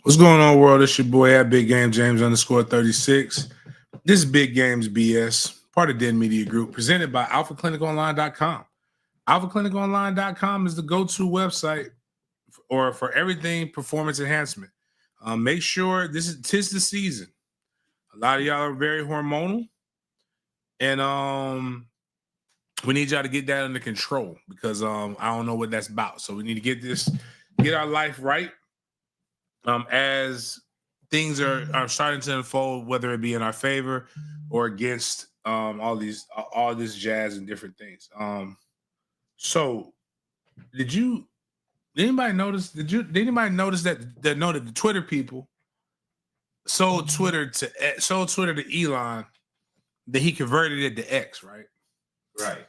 What's going on, world? It's your boy at Big Game James _36. This is Big Games BS, part of Den Media Group, presented by alphacliniconline.com. Alphacliniconline.com is the go-to website for everything performance enhancement. Make sure tis the season. A lot of y'all are very hormonal, and we need y'all to get that under control because I don't know what that's about. So we need to get our life right. As things are starting to unfold, whether it be in our favor or against all this jazz and different things. So did anybody notice that the Twitter people sold Twitter to Elon, that he converted it to X, right? Right.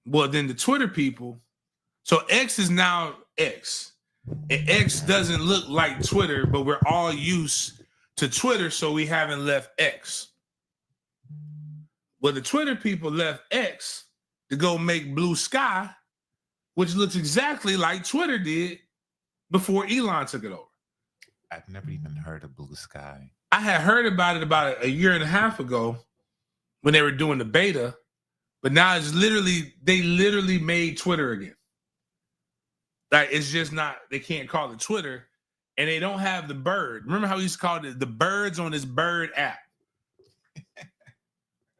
Well, then the Twitter people, so X is now X. And X doesn't look like Twitter, but we're all used to Twitter, so we haven't left X. Well, the Twitter people left X to go make Blue Sky, which looks exactly like Twitter did before Elon took it over. I've never even heard of Blue Sky. I had heard about it about a year and a half ago when they were doing the beta, but now they literally made Twitter again. Like, it's just not, they can't call it Twitter, and they don't have the bird. Remember how we used to call it the birds on this bird app?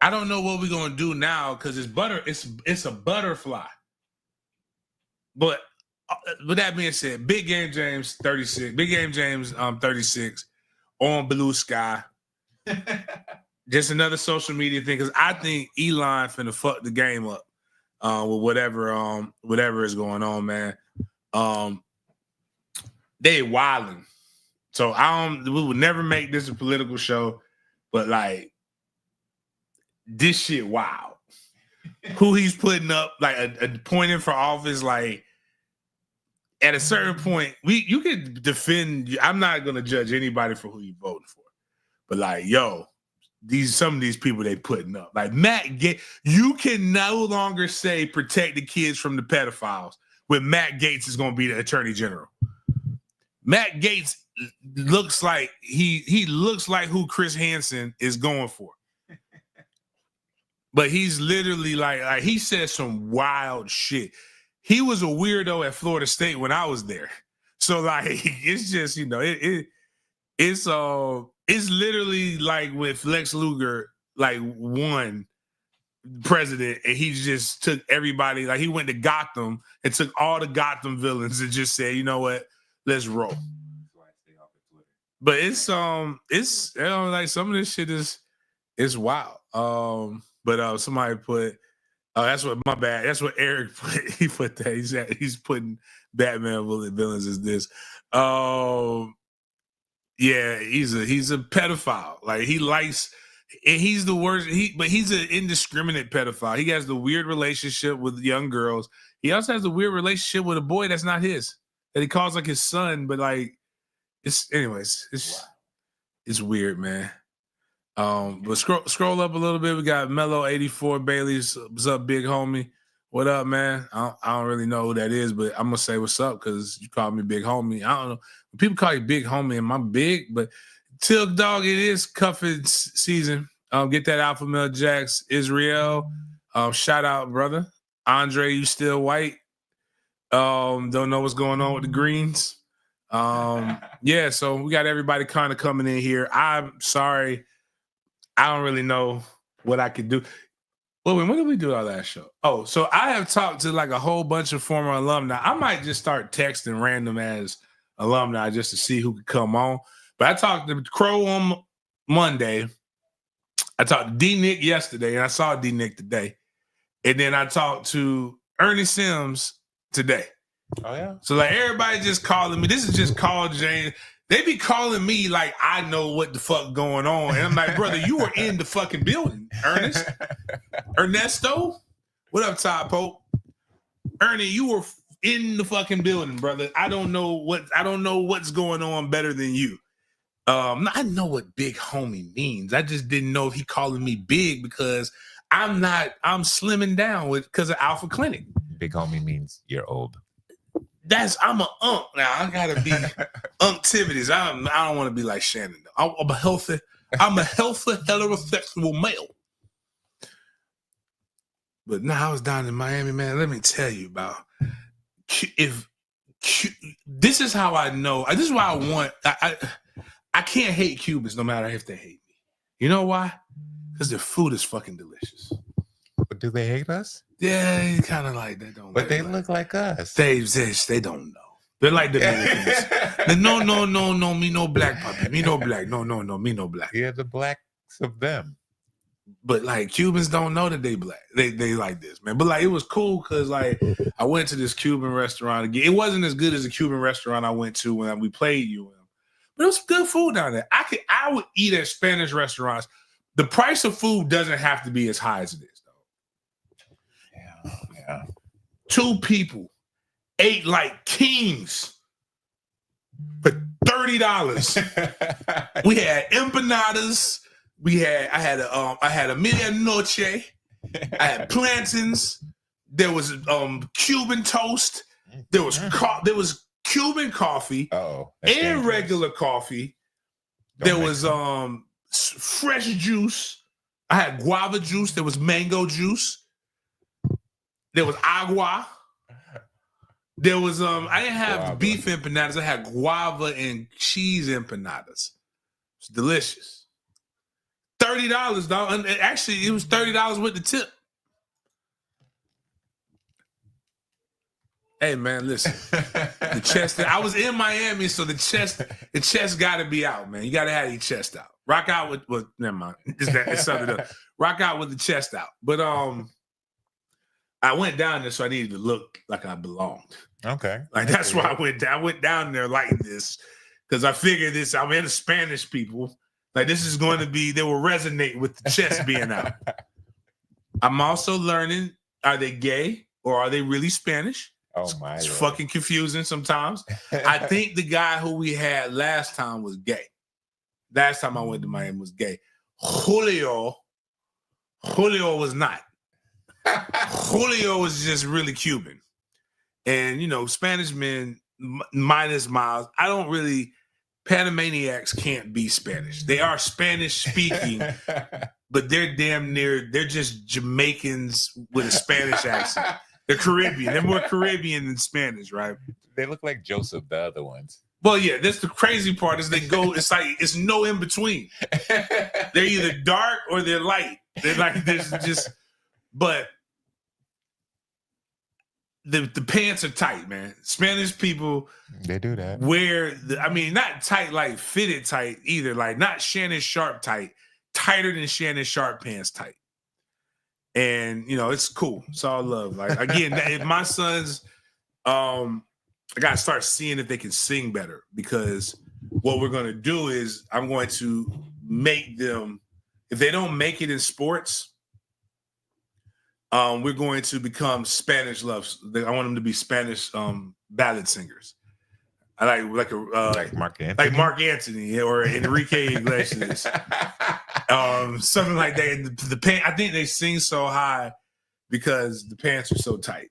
I don't know what we're gonna do now because it's a butterfly. But with that being said, Big Game James 36, Big Game James 36 on Blue Sky. Just another social media thing, because I think Elon finna fuck the game up with whatever is going on, man. They wilding. So we would never make this a political show, but like this shit wild. Who he's putting up, like a point in for office, like at a certain point, you could defend. I'm not gonna judge anybody for who you voting for, but like, yo, some of these people they putting up, like Matt Gaetz, you can no longer say protect the kids from the pedophiles when Matt Gaetz is going to be the attorney general. Matt Gaetz looks like he looks like who Chris Hansen is going for. But he's literally like he said some wild shit. He was a weirdo at Florida State when I was there. So like it's just, it's literally like with Lex Luger like won president, and he just took everybody, like he went to Gotham and took all the Gotham villains and just said, you know what, let's roll. But it's like some of this shit is wild. But somebody put that's what my bad. That's what Eric put. He put that. He's putting Batman villains as this. Yeah, he's a pedophile. Like he likes. And he's the worst. But he's an indiscriminate pedophile. He has the weird relationship with young girls. He also has a weird relationship with a boy that's not his, that he calls like his son. But like, it's weird, man. But scroll up a little bit. We got Mellow 84 Bailey's. What's up, big homie? What up, man? I don't really know who that is, but I'm gonna say what's up because you called me big homie. I don't know. People call you big homie, and I'm big, but. Tilk dog, it is cuffing season. Get that Alpha Male Jacks, Israel. Shout out, brother. Andre, you still white. Don't know what's going on with the greens. Yeah, so we got everybody kind of coming in here. I'm sorry. I don't really know what I could do. Well, when did we do our last show? Oh, so I have talked to like a whole bunch of former alumni. I might just start texting random as alumni just to see who could come on. But I talked to Crow on Monday. I talked to D-Nick yesterday, and I saw D-Nick today. And then I talked to Ernie Sims today. Oh yeah. So like everybody just calling me. This is just call James. They be calling me like I know what the fuck going on. And I'm like, brother, you were in the fucking building. Ernesto? What up, Todd Pope? Ernie, you were in the fucking building, brother. I don't know what's going on better than you. I know what big homie means. I just didn't know if he calling me big because I'm slimming down because of Alpha Clinic. Big homie means you're old. I'm a unk now. I gotta be unctivities. I don't want to be like Shannon. I'm a healthy heterosexual male. But now I was down in Miami, man. Let me tell you about this is how I know. This is why I want. I can't hate Cubans no matter if they hate me. You know why? Because their food is fucking delicious. But do they hate us? Yeah, kind of like they don't. But they look like us. They don't know. They're like Dominicans. No, me no black puppy. Me no black. No, me no black. You're the blacks of them. But like Cubans don't know that they black. They like this, man. But like it was cool because like I went to this Cuban restaurant again. It wasn't as good as a Cuban restaurant I went to when we played UM. But it was good food down there. I would eat at Spanish restaurants. The price of food doesn't have to be as high as it is, though. Yeah. 2 people ate like kings for $30. We had empanadas. I had a medianoche. I had plantains. There was Cuban toast. There was Cuban coffee and regular coffee. There was fresh juice. I had guava juice. There was mango juice. There was agua. There was I didn't have guava. Beef empanadas. I had guava and cheese empanadas. It's delicious. $30, dog. And actually, it was $30 with the tip. Hey man, listen. The chest. I was in Miami, so the chest got to be out, man. You got to have your chest out. Rock out with. Well, never mind. It's something else. Rock out with the chest out. But I went down there, so I needed to look like I belonged. Okay. Like that's why I went down. I went down there like this because I figured this. I'm in the Spanish people. Like this is going to be. They will resonate with the chest being out. I'm also learning: are they gay or are they really Spanish? Oh my! It's fucking confusing sometimes. I think the guy who we had last time was gay. Last time I went to Miami was gay. Julio was not. Julio was just really Cuban. And, Spanish men minus Miles, Panamaniacs can't be Spanish. They are Spanish speaking, but they're they're just Jamaicans with a Spanish accent. They're Caribbean. They're more Caribbean than Spanish, right? They look like Joseph, the other ones. Well, yeah, that's the crazy part is it's no in between. They're either dark or they're light. They're like, there's just, but the pants are tight, man. Spanish people. They do that. Wear, not tight like fitted tight either. Like not Shannon Sharp tight. Tighter than Shannon Sharp pants tight. And, it's cool. It's all love. Like, again, if my sons, I got to start seeing if they can sing better because what we're going to do is I'm going to make them, if they don't make it in sports, we're going to become Spanish loves. I want them to be Spanish ballad singers. I like Mark Anthony, like Mark Anthony or Enrique Iglesias, something like that. The pants, I think they sing so high because the pants are so tight.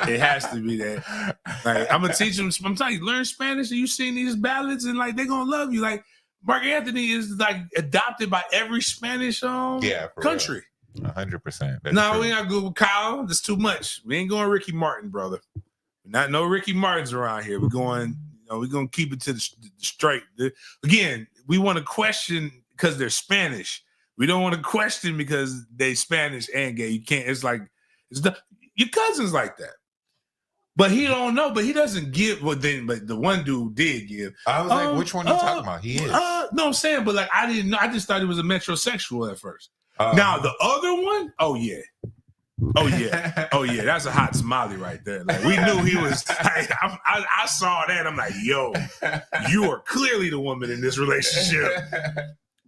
It has to be that. Like I'm gonna teach them. I'm telling you, learn Spanish, and you sing these ballads, and like they're gonna love you. Like Mark Anthony is like adopted by every Spanish country. 100%. No, we ain't Google Kyle. That's too much. We ain't going Ricky Martin, brother. Not no Ricky Martins around here. We're going. We're gonna keep it to the straight. Again, we want to question because they're Spanish. We don't want to question because they Spanish and gay. You can't. It's like your cousin's like that. But he don't know. But he doesn't give. But the one dude did give. I was like, which one are you talking about? He is. No, I'm saying, but like I didn't know. I just thought he was a metrosexual at first. Now the other one, oh yeah, Oh yeah, that's a hot tamale right there. Like we knew he was. Like, I saw that. I'm like, yo, you are clearly the woman in this relationship.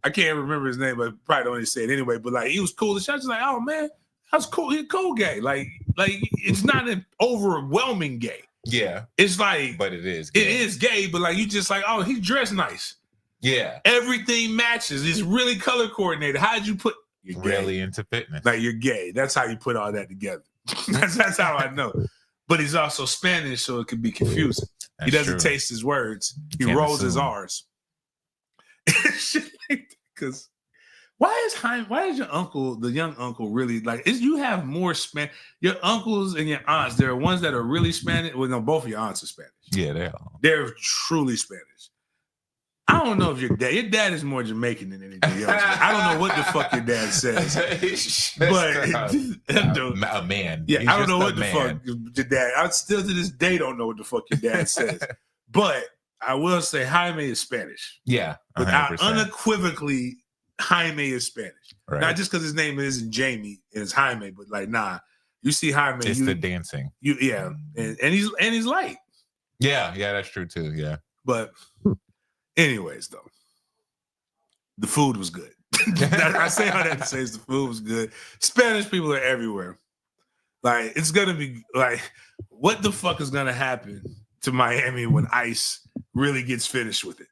I can't remember his name, but probably don't even say it anyway. But like, he was cool. The shot was like, oh man, that's cool. He's cool gay. Like it's not an overwhelming gay. Yeah, it's like, but it is. Gay. It is gay, but like you just like, oh, he dressed nice. Yeah, everything matches. It's really color coordinated. How'd you put? You're really into fitness. Like you're gay. That's how you put all that together. that's how I know. But he's also Spanish, so it could be confusing. He doesn't taste his words. He rolls his R's. Because why is your uncle, the young uncle, really like? You have more Spanish. Your uncles and your aunts, there are ones that are really Spanish. Well, no, both of your aunts are Spanish. Yeah, they are. They're truly Spanish. I don't know if your dad is more Jamaican than anything else. I don't know what the fuck your dad says. But a man. Yeah, I don't know what the fuck your dad. I still to this day don't know what the fuck your dad says. But I will say Jaime is Spanish. Yeah. 100%. But unequivocally, Jaime is Spanish. Right. Not just because his name isn't Jamie and it's Jaime, but like, nah. You see Jaime. It's the dancing. And he's light. Yeah, that's true too. Yeah. But anyways, though, the food was good. I say all that to say the food was good. Spanish people are everywhere. Like, it's going to be like, what the fuck is going to happen to Miami when ICE really gets finished with it?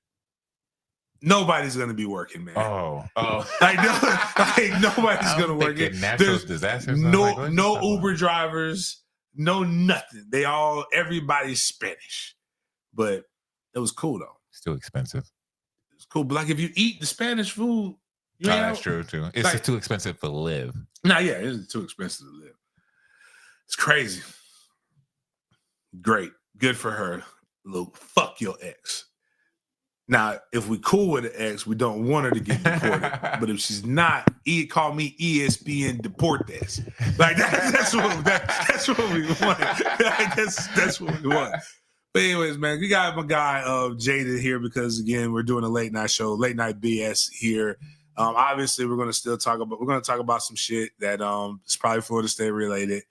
Nobody's going to be working, man. Oh. Like nobody's going to work. Natural disasters. No Uber drivers, no nothing. Everybody's Spanish. But it was cool, though. Still expensive. It's cool, but like if you eat the Spanish food, that's true too. It's like, too expensive to live. It's too expensive to live. It's crazy. Great, good for her. Luke, fuck your ex. Now, if we cool with the ex, we don't want her to get deported. But if she's not, call me ESPN Deportes. Like that's what we want. That's what we want. But anyways, man, we got my guy Jada here because again we're doing a late night show, late night BS here. Obviously, we're gonna talk about some shit that is probably Florida State related,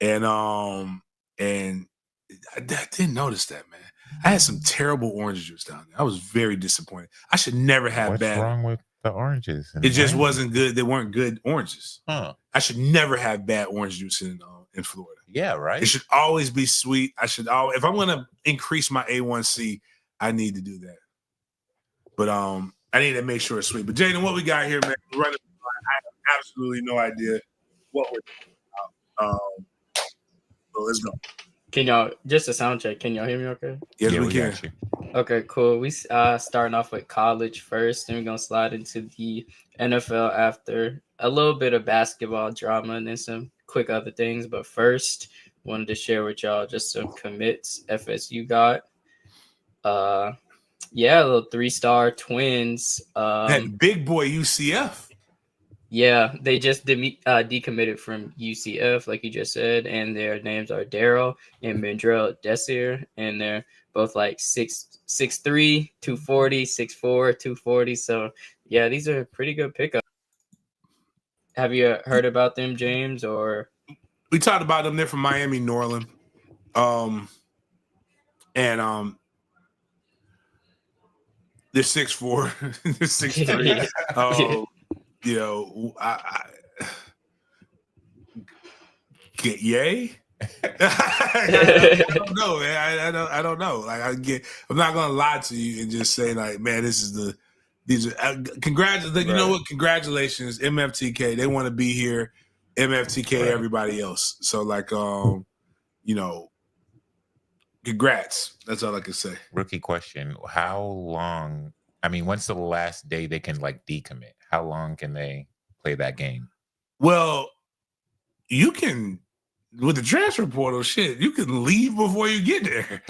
and I didn't notice that, man. I had some terrible orange juice down there. I was very disappointed. I should never have What's wrong with the oranges? It just wasn't good. They weren't good oranges. Huh. I should never have bad orange juice in Florida. Yeah, right. It should always be sweet. If I'm gonna increase my A1C, I need to do that. But I need to make sure it's sweet. But Jaden, what we got here, man? We're running. I have absolutely no idea what we're talking about. So let's go. Can y'all just a sound check? Can y'all hear me okay? Yes, we can. Got you. Okay, cool. We starting off with college first, and we're gonna slide into the NFL after a little bit of basketball drama and then some quick other things. But first, wanted to share with y'all just some commits FSU got. Little 3-star twins. That big boy UCF. Yeah, they just decommitted from UCF, like you just said, and their names are Daryl and Mandrell Desir, and they're both like 6'3", 240, 6'4", 240. So, yeah, these are pretty good pickups. Have you heard about them, James? Or we talked about them. They're from Miami, Norland, and they're 6'4", they're 6'3". Get yay? I don't know, man. I don't know. Like I'm not gonna lie to you and just say like, man, these are congratulations. Right. You know what? Congratulations, MFTK. They want to be here. MFTK, right. Everybody else. So like, congrats. That's all I can say. Rookie question: how long? I mean, when's the last day they can like decommit? How long can they play that game? Well, you can with the transfer portal. Shit, you can leave before you get there.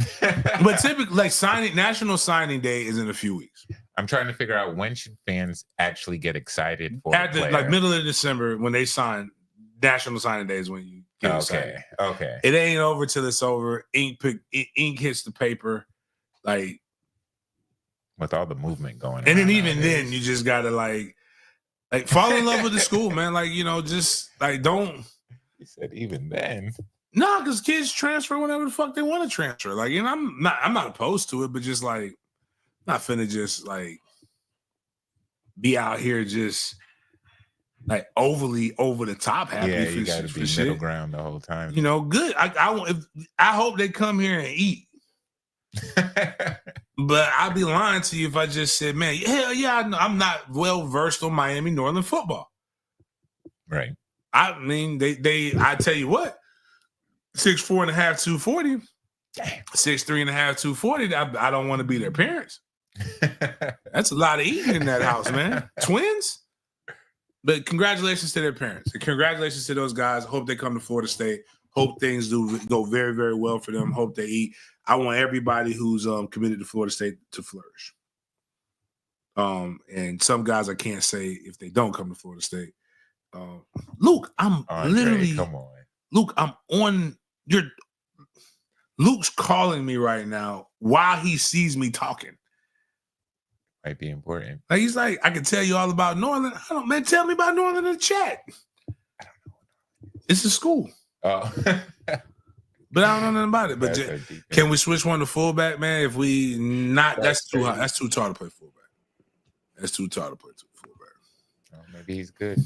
But typically, like National Signing Day is in a few weeks. I'm trying to figure out when should fans actually get excited for at the like middle of December when they sign. National Signing Day is when you get excited. Okay. It ain't over till it's over. Ink hits the paper, like with all the movement going on. And then even then, you just gotta like fall in love with the school, man. Like just like don't He said even then. No, because kids transfer whenever the fuck they want to transfer. Like, you know, I'm not opposed to it, but just like not finna just like be out here just like overly over the top happy. Yeah, for you got to for be shit. middle ground the whole time. You know, good. I hope they come here and eat. But I'd be lying to you if I just said, man, hell yeah, I'm not well versed on Miami Northern football. Right. I mean, I tell you what, 6'4.5", 240. 6'3.5", 240. I don't want to be their parents. That's a lot of eating in that house, man. Twins. But congratulations to their parents. And congratulations to those guys. Hope they come to Florida State. Hope things do go very, very well for them. Hope they eat. I want everybody who's committed to Florida State to flourish. And some guys I can't say if they don't come to Florida State. Luke, I'm Andre, literally come on. Luke, I'm on your Luke's calling me right now while he sees me talking. Might be important. Like he's like, I can tell you all about Northern. Man, tell me about Northern in the chat. I don't know. It's a school. Oh. But I don't know nothing about it. But can we switch one to fullback, man? If we not, that's too hard. That's too tall to play fullback. That's too tall to play fullback. Oh, maybe he's good.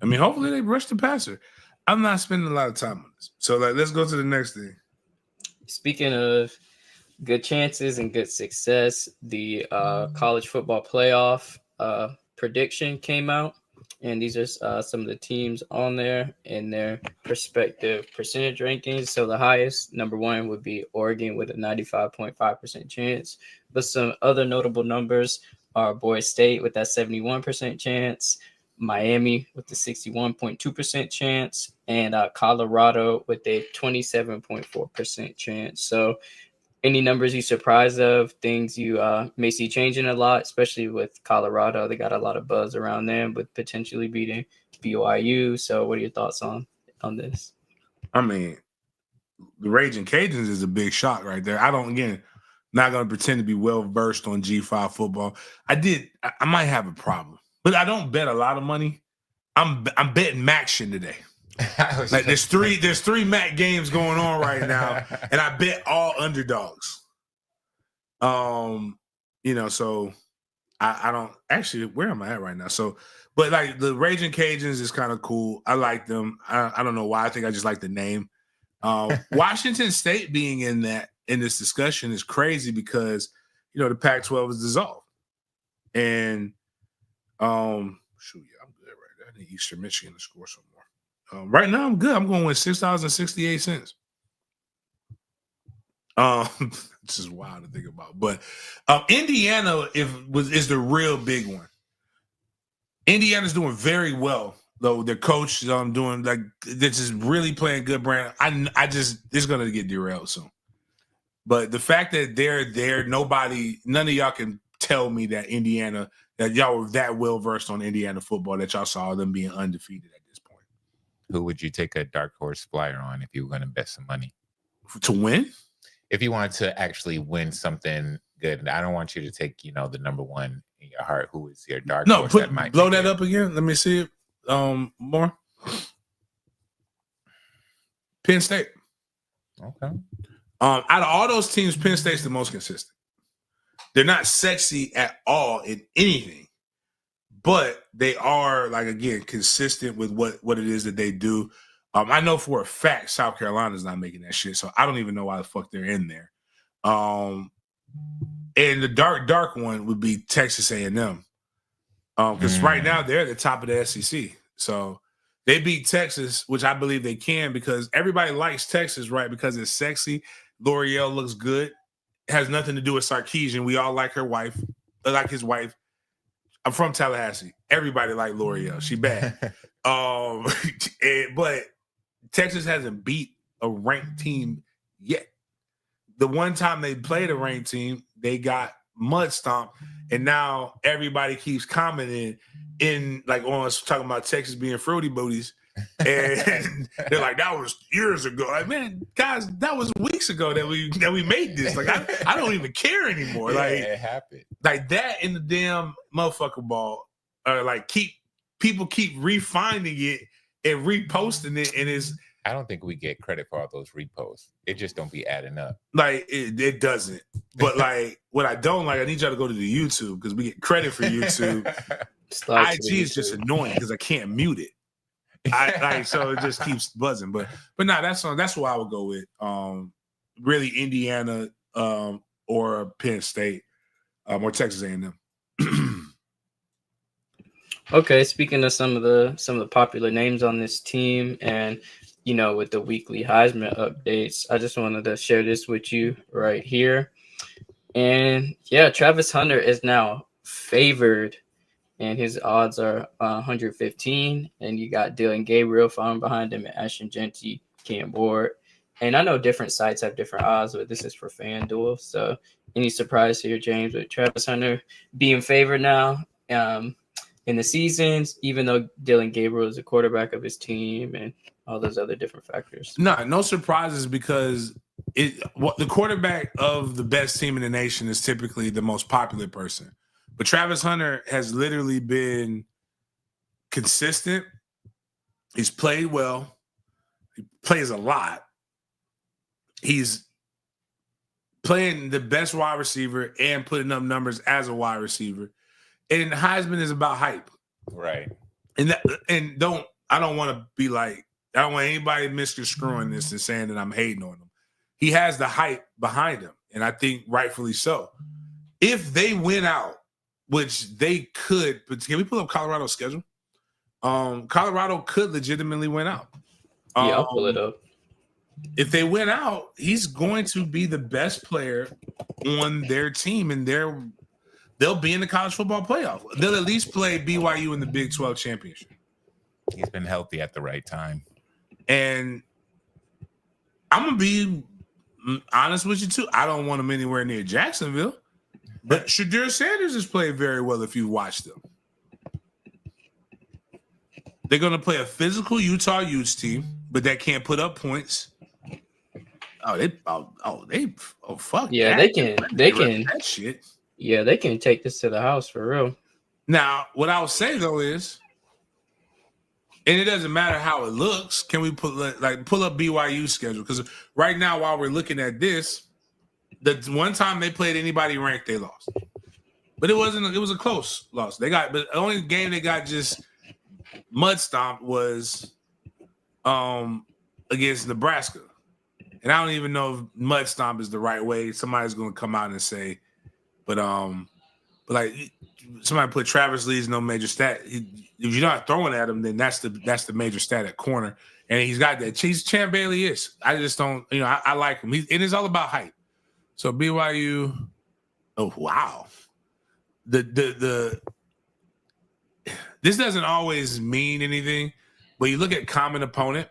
I mean, hopefully they rush the passer. I'm not spending a lot of time on this. So let's go to the next thing. Speaking of good chances and good success, the college football playoff prediction came out. And these are some of the teams on there in their respective percentage rankings. So the highest, number one, would be Oregon with a 95.5% chance. But some other notable numbers are Boise State with that 71% chance, Miami with the 61.2% chance, and Colorado with a 27.4% chance. So any numbers you surprised of, things you may see changing a lot, especially with Colorado. They got a lot of buzz around them with potentially beating BYU. So what are your thoughts on this? I mean, the Raging Cajuns is a big shock right there. Not going to pretend to be well-versed on G5 football. I might have a problem, but I don't bet a lot of money. I'm betting MACtion today. Like there's three MAC games going on right now, and I bet all underdogs. So I don't actually, where am I at right now? So, but like the Raging Cajuns is kind of cool. I like them. I don't know why. I think I just like the name. Washington State being in this discussion is crazy because the Pac-12 is dissolved, and I'm good right there. I need Eastern Michigan to score some more. Right now, I'm good. I'm going with $6.68. This is wild to think about, but Indiana is the real big one. Indiana's doing very well, though. Their coach doing like this is really playing good brand. It's gonna get derailed soon. But the fact that they're there, none of y'all can tell me that y'all were that well versed on Indiana football that y'all saw them being undefeated at this point. Who would you take a dark horse flyer on if you were going to bet some money? To win? If you wanted to actually win something good, I don't want you to take, the number one in your heart. Who is your dark horse that might blow that up again? Let me see it more. Penn State. Okay. Out of all those teams, Penn State's the most consistent. They're not sexy at all in anything, but they are, like, again, consistent with what it is that they do. I know for a fact South Carolina's not making that shit, so I don't even know why the fuck they're in there. And the dark one would be Texas A&M, because right now they're at the top of the SEC. So they beat Texas, which I believe they can because everybody likes Texas, right? Because it's sexy. L'Oreal looks good. It has nothing to do with Sarkeesian. We all like her wife, like his wife. I'm from Tallahassee. Everybody like L'Oreal. She bad. But Texas hasn't beat a ranked team yet. The one time they played a ranked team, they got mud stomped, and now everybody keeps commenting on us talking about Texas being fruity booties, and they're like, that was years ago. Like, man, guys, that was weeks ago that we made this. Like, I don't even care anymore. Yeah, like, it happened. Like that in the damn motherfucker ball. People keep refining it and reposting it, and it's I don't think we get credit for all those reposts. It just don't be adding up. like it doesn't. But like what I don't like, I need y'all to go to the YouTube because we get credit for YouTube. IG is just annoying because I can't mute it. So it just keeps buzzing. But nah, that's what I would go with. Really Indiana or Penn State or Texas A&M. Okay, speaking of some of the popular names on this team, and with the weekly Heisman updates, I just wanted to share this with you right here. And yeah, Travis Hunter is now favored, and his odds are 115. And you got Dylan Gabriel following behind him, and Ashton Genty, Cam Ward. And I know different sites have different odds, but this is for FanDuel. So any surprise here, James, with Travis Hunter being favored now in the seasons, even though Dylan Gabriel is the quarterback of his team and all those other different factors? No surprises because the quarterback of the best team in the nation is typically the most popular person. But Travis Hunter has literally been consistent. He's played well. He plays a lot. He's playing the best wide receiver and putting up numbers as a wide receiver. And Heisman is about hype. Right. And I don't want to be like, I don't want anybody misconstruing this and saying that I'm hating on him. He has the hype behind him, and I think rightfully so. If they win out, which they could, but can we pull up Colorado's schedule? Colorado could legitimately win out. Yeah, I'll pull it up. If they win out, he's going to be the best player on their team, and they'll be in the college football playoff. They'll at least play BYU in the Big 12 championship. He's been healthy at the right time. And I'm going to be honest with you, too. I don't want him anywhere near Jacksonville. But Shadur Sanders has played very well if you watch them. They're going to play a physical Utah Utes team, but that can't put up points. Fuck. Yeah, they can that shit. Yeah, they can take this to the house for real. Now, what I would say though is, and it doesn't matter how it looks, can we pull up BYU schedule? Because right now, while we're looking at this, the one time they played anybody ranked, they lost. But it was a close loss. But the only game they got just mud stomped was against Nebraska. And I don't even know if mud stomp is the right way. Somebody's going to come out and say, but like somebody put Travis Lee's no major stat. If you're not throwing at him, then that's the major stat at corner. And he's got that. He's Champ Bailey is. I just don't, I like him. And it's all about hype. So BYU, oh wow. This doesn't always mean anything, but you look at common opponent.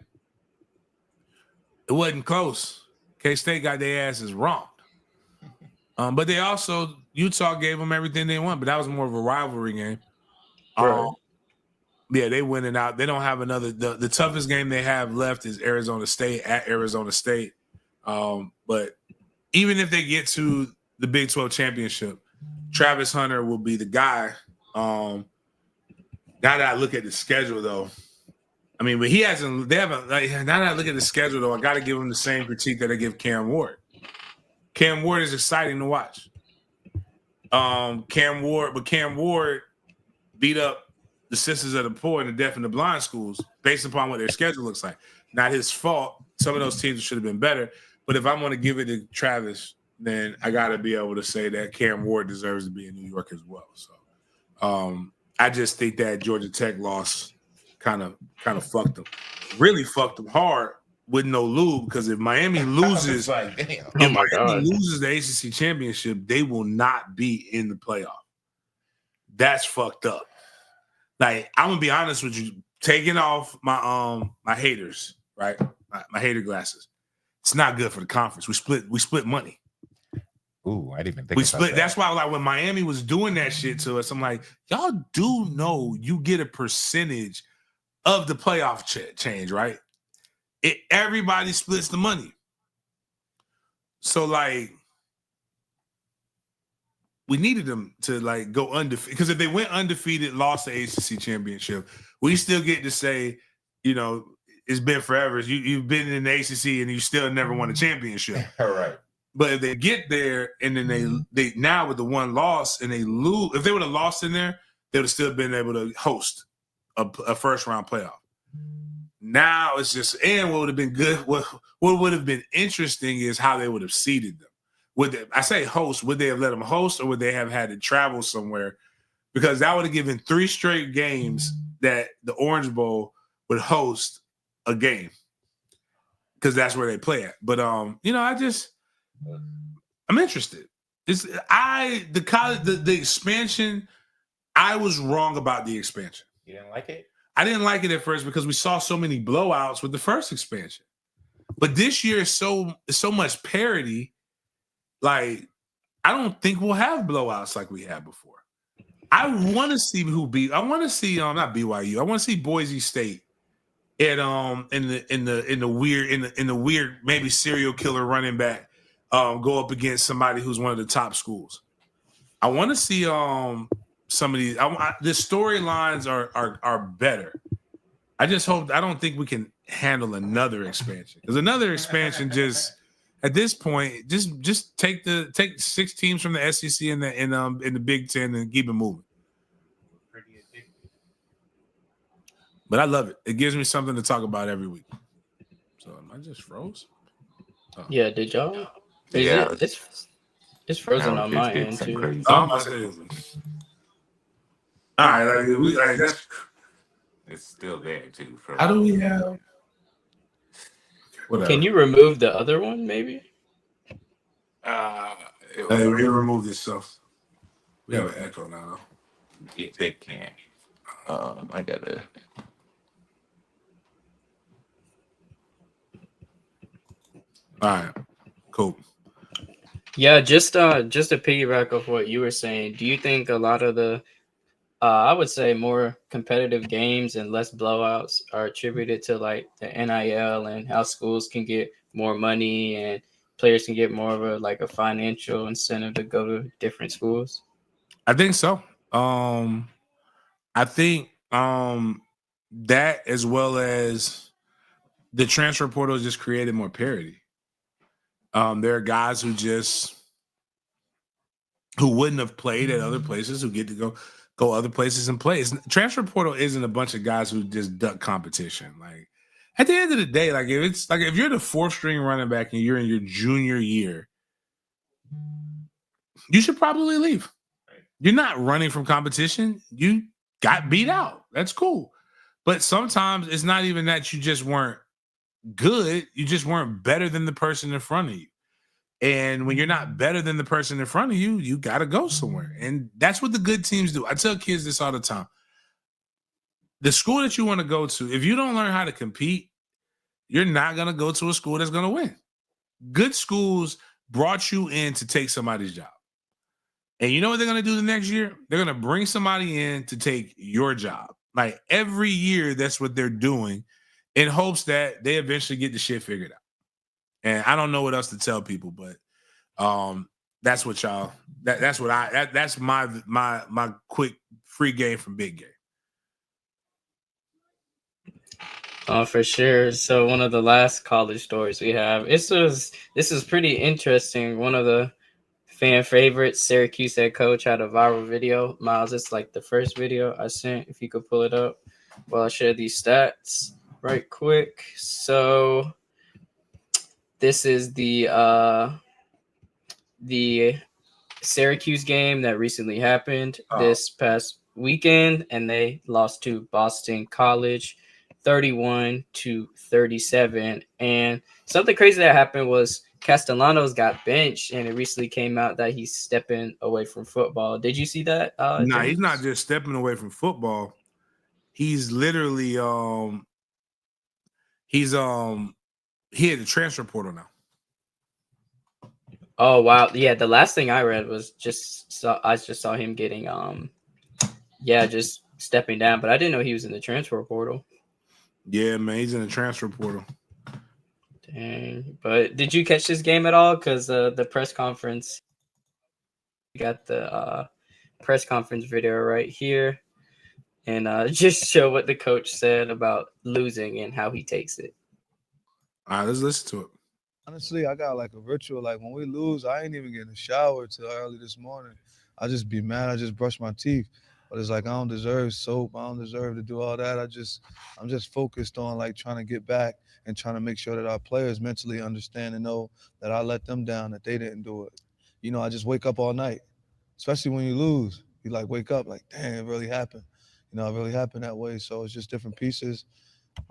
It wasn't close. K-State got their asses wrong. But they also, Utah gave them everything they want, but that was more of a rivalry game. Right. Yeah, they winning out. They don't have another. The toughest game they have left is Arizona State at Arizona State. But even if they get to the Big 12 championship, Travis Hunter will be the guy. Now that I look at the schedule, though, I mean, but he hasn't. They haven't. Like, now that I look at the schedule, though, I got to give him the same critique that I give Cam Ward. Cam Ward is exciting to watch. Cam Ward beat up the Sisters of the Poor and the Deaf and the Blind schools based upon what their schedule looks like. Not his fault. Some of those teams should have been better. But if I'm going to give it to Travis, then I got to be able to say that Cam Ward deserves to be in New York as well. So I just think that Georgia Tech loss kind of fucked them. Really fucked them hard with no lube, because if Miami loses, loses the ACC championship, they will not be in the playoff. That's fucked up. Like, I'm gonna be honest with you, taking off my my haters, right? My hater glasses. It's not good for the conference. We split money. Ooh, I didn't even think we about split. that. That's why, like, when Miami was doing that shit to us, I'm like, y'all do know you get a percentage of the playoff change, right? Everybody splits the money. So, like, we needed them to, like, go undefeated. Because if they went undefeated, lost the ACC championship, we still get to say it's been forever. You've been in the ACC and you still never won a championship. All right. But if they get there and then they now with the one loss and they lose, if they would have lost in there, they would have still been able to host a first round playoff. Now it's just, and what would have been good, what would have been interesting is how they would have seeded them. I say host, would they have let them host or would they have had to travel somewhere? Because that would have given 3 straight games that the Orange Bowl would host a game. Because that's where they play at. But I'm interested. The expansion, I was wrong about the expansion. You didn't like it? I didn't like it at first because we saw so many blowouts with the first expansion. But this year is so much parity. Like, I don't think we'll have blowouts like we had before. I want to see who beat. I want to see not BYU. I want to see Boise State at in the weird maybe serial killer running back go up against somebody who's one of the top schools. I want to see some of these. The storylines are better. I just hope. I don't think we can handle another expansion because another expansion just at this point just take 6 teams from the SEC and in the Big Ten and keep it moving. But I love it. It gives me something to talk about every week. So am I just froze? Oh. Yeah. Did y'all? Yeah. It's frozen on my end too. All right, that's. It's still there too. How do we have? Whatever. Can you remove the other one, maybe? We remove this stuff. We have an echo now. If they can. I gotta. All right, cool. Yeah, just to piggyback off what you were saying, do you think a lot of the I would say more competitive games and less blowouts are attributed to like the NIL and how schools can get more money and players can get more of a financial incentive to go to different schools? I think so. I think that as well as the transfer portal just created more parity. There are guys who wouldn't have played at other places who get to go other places and play. Transfer portal isn't a bunch of guys who just duck competition. Like at the end of the day, like if you're the 4th string running back and you're in your junior year, you should probably leave. You're not running from competition. You got beat out. That's cool. But sometimes it's not even that you just weren't good. You just weren't better than the person in front of you. And when you're not better than the person in front of you, you got to go somewhere. And that's what the good teams do. I tell kids this all the time. The school that you want to go to, if you don't learn how to compete, you're not going to go to a school that's going to win. Good schools brought you in to take somebody's job. And you know what they're going to do the next year? They're going to bring somebody in to take your job. Like every year, that's what they're doing in hopes that they eventually get the shit figured out. And I don't know what else to tell people, but that's what y'all. That's my quick free game from Big Game. For sure. So one of the last college stories we have. This is pretty interesting. One of the fan favorites, Syracuse head coach, had a viral video. Miles, it's like the first video I sent. If you could pull it up while I share these stats right quick. So this is the Syracuse game that recently happened this past weekend, and they lost to Boston College 31-37. And something crazy that happened was Castellanos got benched, and it recently came out that he's stepping away from football. Did you see that? No, he's not just stepping away from football. He's literally he had a transfer portal now. Oh wow. Yeah, the last thing I read was I just saw him getting just stepping down, but I didn't know he was in the transfer portal. Yeah, man, he's in the transfer portal. Dang. But did you catch this game at all? Because the press conference, you got the press conference video right here. and just show what the coach said about losing and how he takes it. All right, let's listen to it. Honestly, I got like a ritual. Like when we lose, I ain't even getting a shower till early this morning. I just be mad. I just brush my teeth. But it's like I don't deserve soap. I don't deserve to do all that. I'm just focused on like trying to get back and trying to make sure that our players mentally understand and know that I let them down, that they didn't do it. You know, I just wake up all night, especially when you lose. You like wake up like, damn, it really happened. You know, it really happened that way. So it's just different pieces.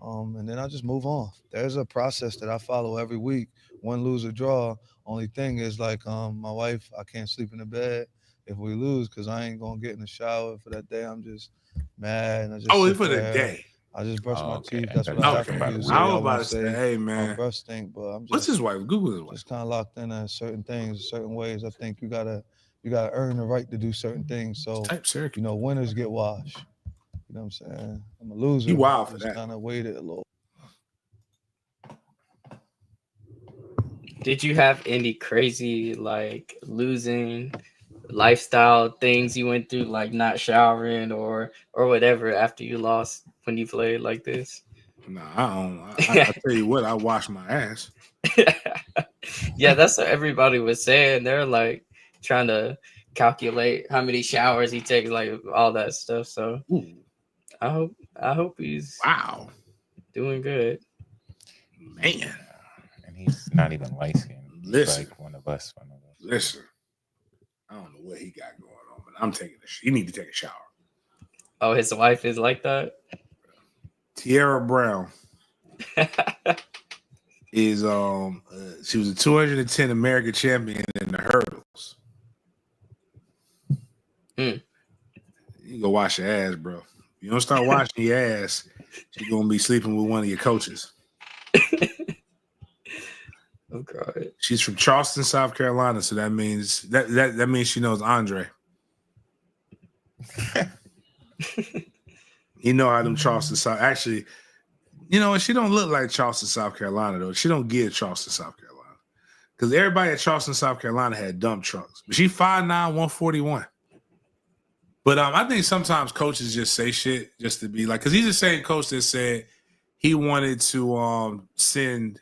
And then I just move on. There's a process that I follow every week. Win, lose, or draw. Only thing is like my wife, I can't sleep in the bed if we lose because I ain't gonna get in the shower for that day. I'm just mad and I just it's for the day. I just brush my okay. teeth. That's I what thought I you have were to talking do. about So I I was won't about to say, hey my man, breath stink, but I'm what's just his wife? Google his wife. just kind of locked in on certain things, certain ways. I think you gotta earn the right to do certain things. So Type Syracuse. you know, winners get washed. You know what I'm saying? I'm a loser. You wild for just that. kind of waited a little. Did you have any crazy like losing lifestyle things you went through, like not showering or whatever after you lost when you played like this? Nah, I don't. I tell you what, I wash my ass. Yeah, that's what everybody was saying. They're like trying to calculate how many showers he takes, like all that stuff. So Ooh, I hope he's wow, doing good. man. And he's not even light skinned. He's Listen. like one of us. Listen, I don't know what he got going on, but I'm taking a. You need to take a shower. Oh, his wife is like that. Tierra Brown is she was a 210 American champion in the hurdles. Mm. You go wash your ass, bro. If you don't start washing your ass, you're gonna be sleeping with one of your coaches. Oh God. She's from Charleston, South Carolina, so that means that means she knows Andre. You know how them Charleston South actually, you know, she don't look like Charleston, South Carolina though. She don't give Charleston, South Carolina. Because everybody at Charleston, South Carolina had dump trucks. But she 5'9", 141. But I think sometimes coaches just say shit just to be like, because he's the same coach that said he wanted to send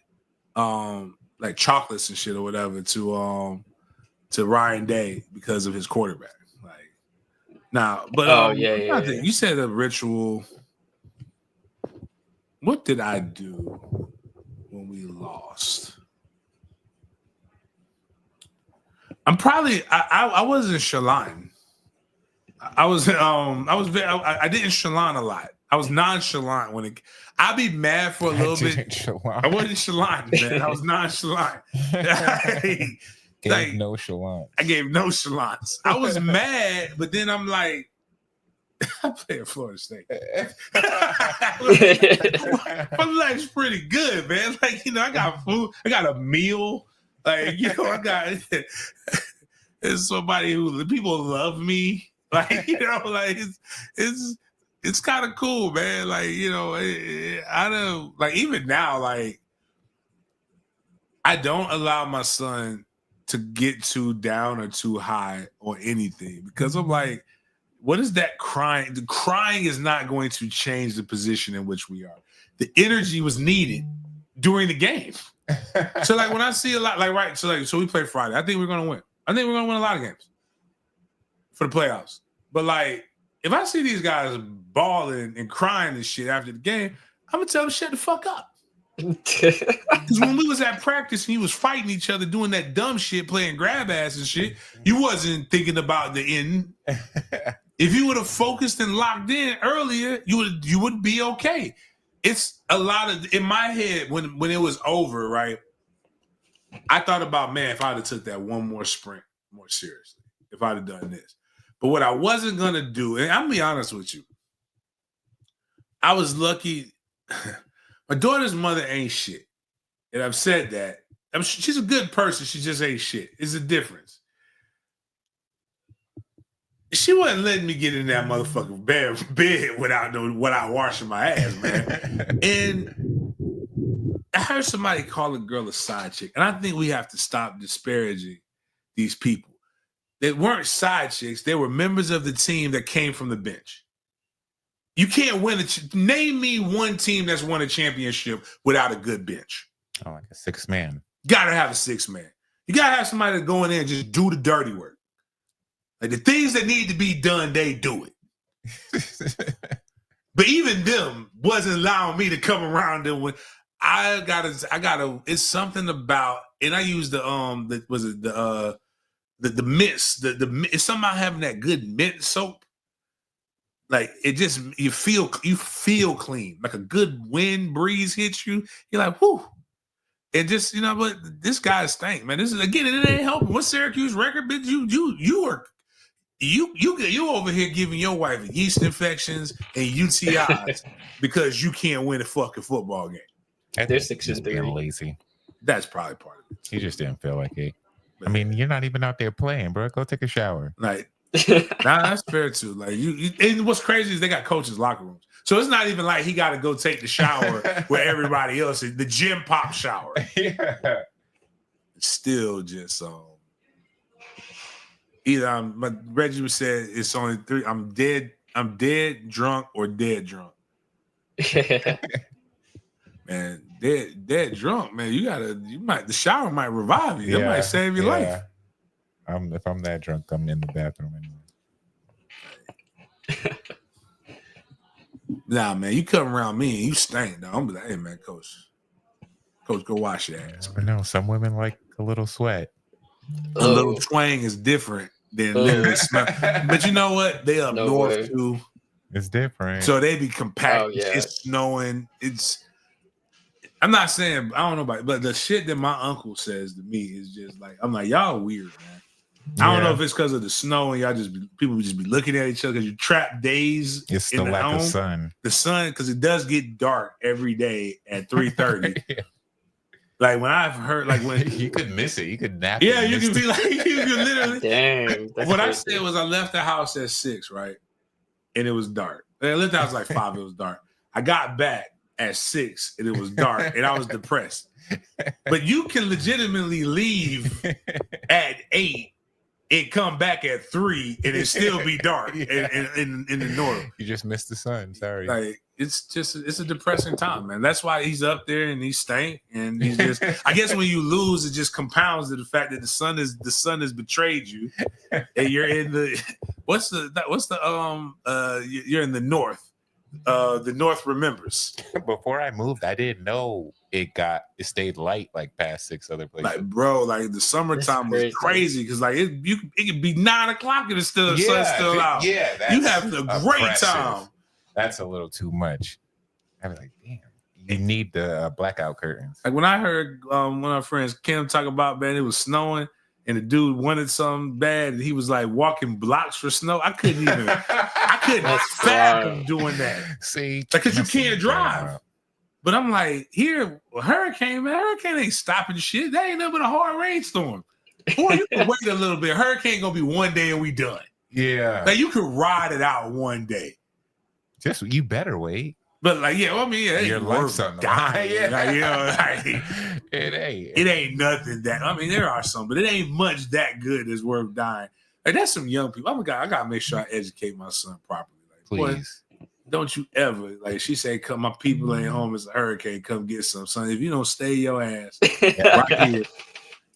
like chocolates and shit or whatever to Ryan Day because of his quarterback. Like now, but yeah. You said a ritual. What did I do when we lost? I'm probably I wasn't Shalon. I didn't Shalon a lot. I was nonchalant when I'd be mad for a little bit. I wasn't Shalon, man. I was nonchalant. Gave no chalant. I gave no chalants. I was mad, but then I'm like, I play at Florida State. My life's pretty good, man. Like, you know, I got food, I got a meal. Like, you know, I got it's somebody who people love me. Like, you know, like it's kind of cool, man. Like, you know, I don't like even now, like I don't allow my son to get too down or too high or anything because I'm like, what is that crying? The crying is not going to change the position in which we are. The energy was needed during the game. So like when I see a lot, like right, so we play Friday. I think we're gonna win. I think we're gonna win a lot of games for the playoffs. But like, if I see these guys balling and crying and shit after the game, I'm gonna tell them shut the fuck up. Because when we was at practice and you was fighting each other, doing that dumb shit, playing grab ass and shit, you wasn't thinking about the end. If you would have focused and locked in earlier, you would be okay. It's a lot of in my head when it was over, right? I thought about, man, if I'd have took that one more sprint more seriously, if I'd have done this. But what I wasn't gonna do, and I'm gonna be honest with you, I was lucky. My daughter's mother ain't shit. And I've said that. She's a good person. She just ain't shit. It's a difference. She wasn't letting me get in that motherfucking bed without washing my ass, man. And I heard somebody call a girl a side chick. And I think we have to stop disparaging these people. They weren't side chicks. They were members of the team that came from the bench. You can't win name me one team that's won a championship without a good bench. Oh, like a 6-man. Gotta have a 6-man. You gotta have somebody to go in there and just do the dirty work. Like the things that need to be done, they do it. But even them wasn't allowing me to come around them when I gotta. It's something about, and I use the mints. It's something about having that good mint soap. Like it just you feel clean. Like a good wind breeze hits you. You're like, whoo. And just, but this guy stank, man. This is again, it ain't helping. What's Syracuse record? Bitch, you over here giving your wife yeast infections and UTIs because you can't win a fucking football game. They're 6-3. Being lazy. That's probably part of it. He just didn't feel like it. I mean, you're not even out there playing, bro. Go take a shower. Like, that's fair too. Like and what's crazy is they got coaches' locker rooms. So it's not even like he got to go take the shower where everybody else is. The gym pop shower. Yeah. Still just either Reggie said it's only 3. I'm dead drunk or dead drunk. Man, dead drunk, man. The shower might revive you. It might save your life. If I'm that drunk, I'm in the bathroom anyway. Nah, man, you come around me and you stink, though. I'm be like, hey, man, coach, go wash your ass. I know some women like a little sweat. A little twang is different than literally smell. But you know what? They up north too. It's different. So they be compact. It's snowing. I'm not saying I don't know about it, but the shit that my uncle says to me is just like, I'm like, y'all weird, man. I don't know if it's because of the snow and people just be looking at each other because you trap days. It's the lack of sun. The sun, because it does get dark every day at 3:30. Yeah. Like when I've heard, like when you could miss it, you could nap. Yeah, you could be like, you could literally. Dang. What I said was I left the house at 6, right, and it was dark. I left the house like 5. It was dark. I got back at 6 and it was dark and I was depressed. But you can legitimately leave at 8. It come back at 3 and it still be dark in the north. You just missed the sun. Sorry. Like it's a depressing time, man. That's why he's up there and he stank. And he's just I guess when you lose, it just compounds to the fact that the sun has betrayed you. And you're in the you're in the north. The north remembers. Before I moved, I didn't know it stayed light like past 6 other places. Like, bro, like the summertime was crazy because like it could be 9 o'clock and the sun's still out. Yeah, you having a great time. That's a little too much. I was like, damn, you need the blackout curtains. Like when I heard one of our friends Kim talk about, man, it was snowing and the dude wanted something bad and he was like walking blocks for snow. I couldn't fathom doing that. See, because you can't drive. But I'm like, here, hurricane ain't stopping shit. That ain't nothing but a hard rainstorm. Or you can wait a little bit. Hurricane gonna be one day and we done. Yeah. Like you can ride it out one day. Just you better wait. But like, yeah, well, I mean, yeah, your life's on the line. Yeah. Like, it ain't nothing that. I mean, there are some, but it ain't much that good that's worth dying. Like that's some young people. I gotta make sure I educate my son properly. Like, please. Boy, don't you ever like she said, come my people ain't home, it's a hurricane, come get some son. If you don't stay your ass right here.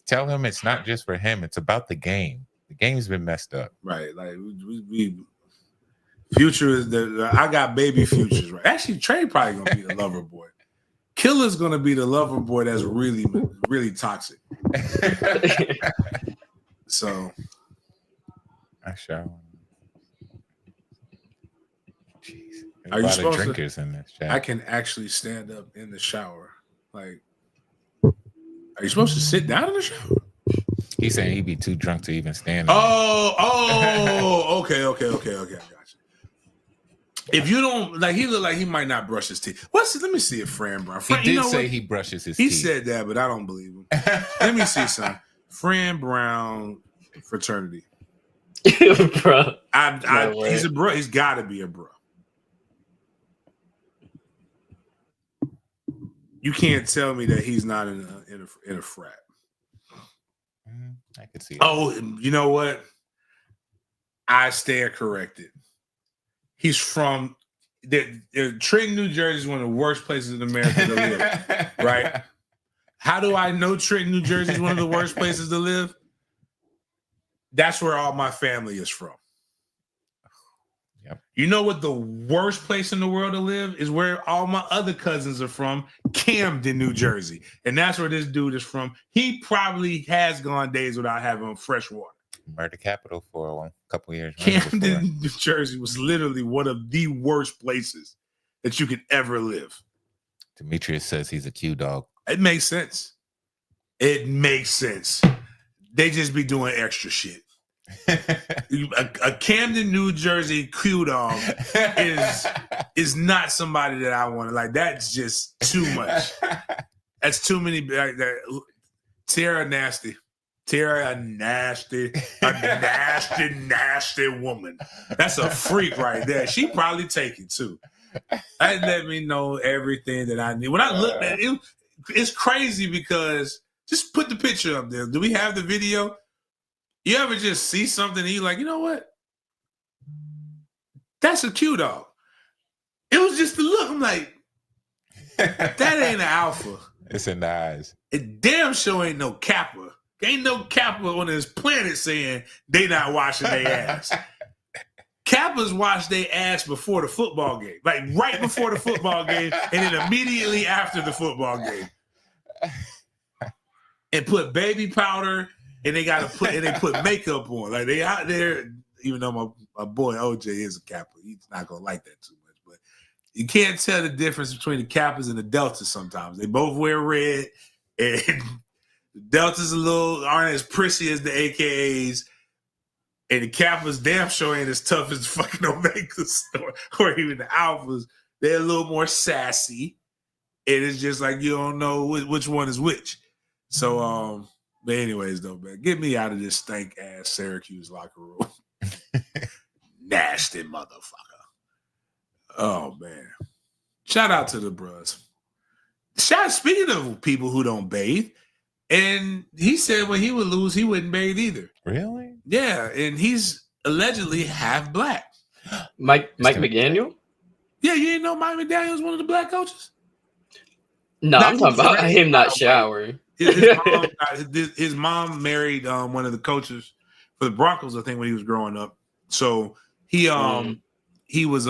Tell him it's not just for him, it's about the game. The game's been messed up. Right. Like we Future is I got baby futures, right? Actually, Trey probably gonna be the lover boy. Killer's gonna be the lover boy that's really, really toxic. So I shower. Are you supposed drinkers in this chat? I can actually stand up in the shower. Like, are you supposed to sit down in the shower? He's saying he'd be too drunk to even stand. Okay. I got you. If you don't like, he look like he might not brush his teeth. Let me see if Fran Brown. He did say he brushes his teeth. He said that, but I don't believe him. Let me see something. Fran Brown fraternity. Bro, he's a bro. He's got to be a bro. You can't tell me that he's not in a frat. I could see. Oh, you know what? I stand corrected. He's from Trenton, New Jersey is one of the worst places in America to live, right? How do I know Trenton, New Jersey is one of the worst places to live? That's where all my family is from. Yep. You know what the worst place in the world to live is? Where all my other cousins are from, Camden, New Jersey. And that's where this dude is from. He probably has gone days without having fresh water. Murder capital for a couple years. Camden, New Jersey was literally one of the worst places that you could ever live. Demetrius says he's a Q dog. It makes sense. It makes sense. They just be doing extra shit. A Camden, New Jersey Q dog is not somebody that I want to like. That's just too much. That's too many. Tara nasty. Tara a nasty woman. That's a freak right there. She probably take it too. That let me know everything that I need. When I looked at it, it's crazy because just put the picture up there. Do we have the video? You ever just see something and you're like, you know what? That's a Q dog. It was just the look. I'm like, that ain't an alpha. It's in the eyes. It damn sure ain't no Kappa. Ain't no Kappa on this planet saying they not washing their ass. Kappas wash their ass before the football game. Like right before the football game and then immediately after the football game. And put baby powder and they put makeup on. Like they out there, even though my boy OJ is a Kappa. He's not gonna like that too much. But you can't tell the difference between the Kappas and the Deltas sometimes. They both wear red and the Deltas aren't as prissy as the AKAs. And the Kappas damn sure ain't as tough as the fucking Omegas or even the Alphas. They're a little more sassy. And it's just like you don't know which one is which. So, but anyways, though, man, get me out of this stank ass Syracuse locker room. Nasty motherfucker. Oh man. Shout out to the bros. Speaking of people who don't bathe, and he said when he would lose, he wouldn't bathe either. Really? Yeah, and he's allegedly half black. Mike McDaniel? Yeah, you didn't know Mike McDaniel was one of the black coaches? No, I'm talking about him not showering. His mom married one of the coaches for the Broncos, I think, when he was growing up. So he was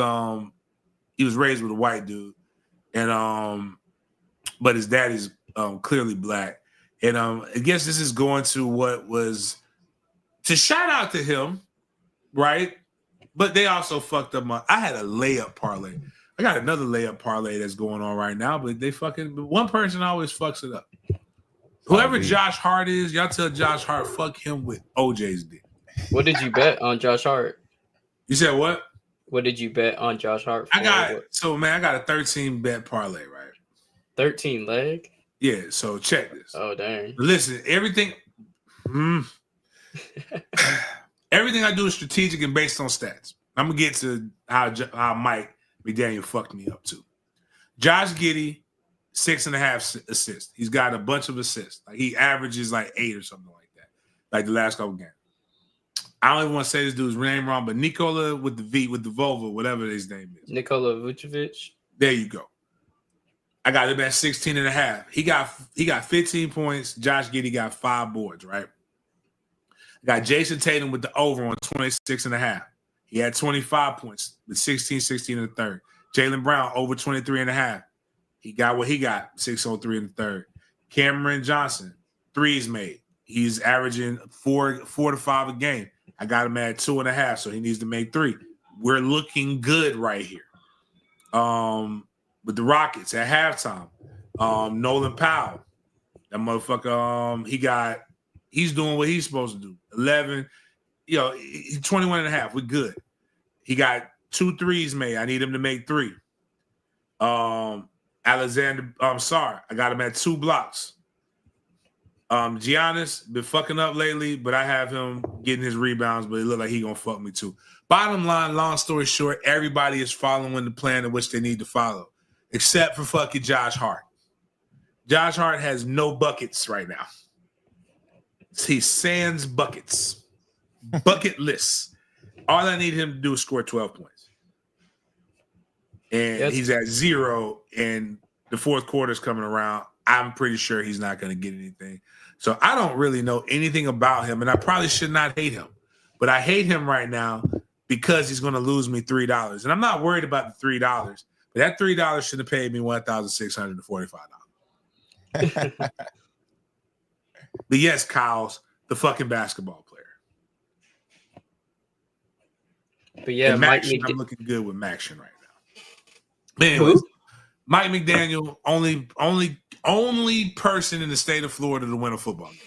raised with a white dude, and but his daddy's clearly black. And I guess this is going to what was to shout out to him, right? But they also fucked up I had a layup parlay. I got another layup parlay that's going on right now, but one person always fucks it up. Whoever Josh Hart is, y'all tell Josh Hart, fuck him with OJ's dick. What did you bet on Josh Hart? You said what? What did you bet on Josh Hart for? I got a 13 bet parlay, right? 13 leg? Yeah, so check this. Oh, dang. Listen, everything I do is strategic and based on stats. I'm going to get to how Mike McDaniel fucked me up, too. Josh Giddey, 6.5 assists. He's got a bunch of assists. Like he averages like 8 or something like that, like the last couple games. I don't even want to say this dude's name wrong, but Nikola with the Volvo, whatever his name is. Nikola Vucevic. There you go. I got him at 16.5. He got 15 points. Josh Giddey got 5 boards, right? I got Jason Tatum with the over on 26.5. He had 25 points with 16 in the third. Jaylen Brown over 23.5. He got what he got, 603 in the third. Cameron Johnson, threes made. He's averaging 4 to 5 a game. I got him at 2.5, so he needs to make 3. We're looking good right here. With the Rockets at halftime, Nolan Powell, that motherfucker, he's doing what he's supposed to do. 11, he's 21.5. We're good. He got 2 threes made. I need him to make 3. Alexander, sorry, I got him at 2 blocks. Giannis been fucking up lately, but I have him getting his rebounds, but it look like he gonna fuck me too. Bottom line, long story short, everybody is following the plan in which they need to follow, except for fucking Josh Hart. Josh Hart has no buckets right now. He sans buckets. Bucketless. All I need him to do is score 12 points. and he's at 0, and the fourth quarter's coming around. I'm pretty sure he's not going to get anything. So I don't really know anything about him, and I probably should not hate him. But I hate him right now because he's going to lose me $3. And I'm not worried about the $3. But that $3 should have paid me $1,645. But yes, Kyle's the fucking basketball player. But yeah, I'm looking good with Maction right now. But anyways, Mike McDaniel, only person in the state of Florida to win a football game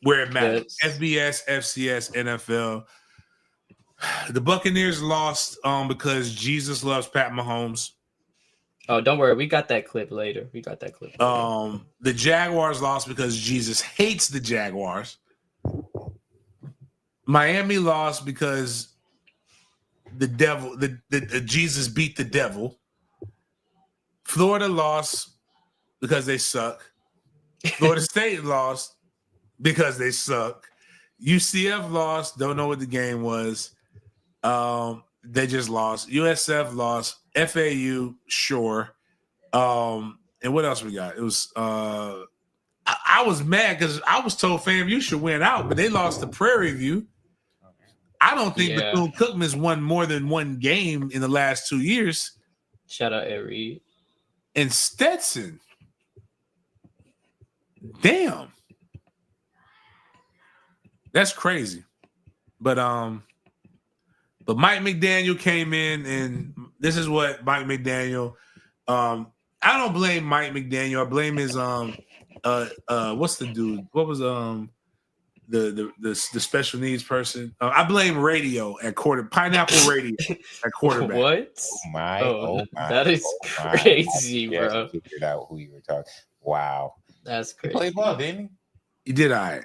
where it matters. Yes. FBS, FCS, NFL. The Buccaneers lost because Jesus loves Pat Mahomes. Oh, don't worry. We got that clip later. The Jaguars lost because Jesus hates the Jaguars. Miami lost because the devil, the Jesus beat the devil. Florida lost because they suck. Florida State lost because they suck. UCF lost. Don't know what the game was. They just lost. USF lost. FAU, sure. And what else we got? It was I was mad because I was told FAMU should win out, but they lost to Prairie View. I don't think Bethune-Cookman's won more than one game in the last 2 years. Shout out Ed Reed. And Stetson. Damn. That's crazy. But Mike McDaniel came in, and this is what Mike McDaniel. I don't blame Mike McDaniel. I blame his what's the dude? What was the special needs person? I blame Radio at Pineapple Radio at quarterback. What? Oh my! That is crazy, bro. I figured out who you were talking. Wow, that's crazy. He played ball, didn't he? He did. All right.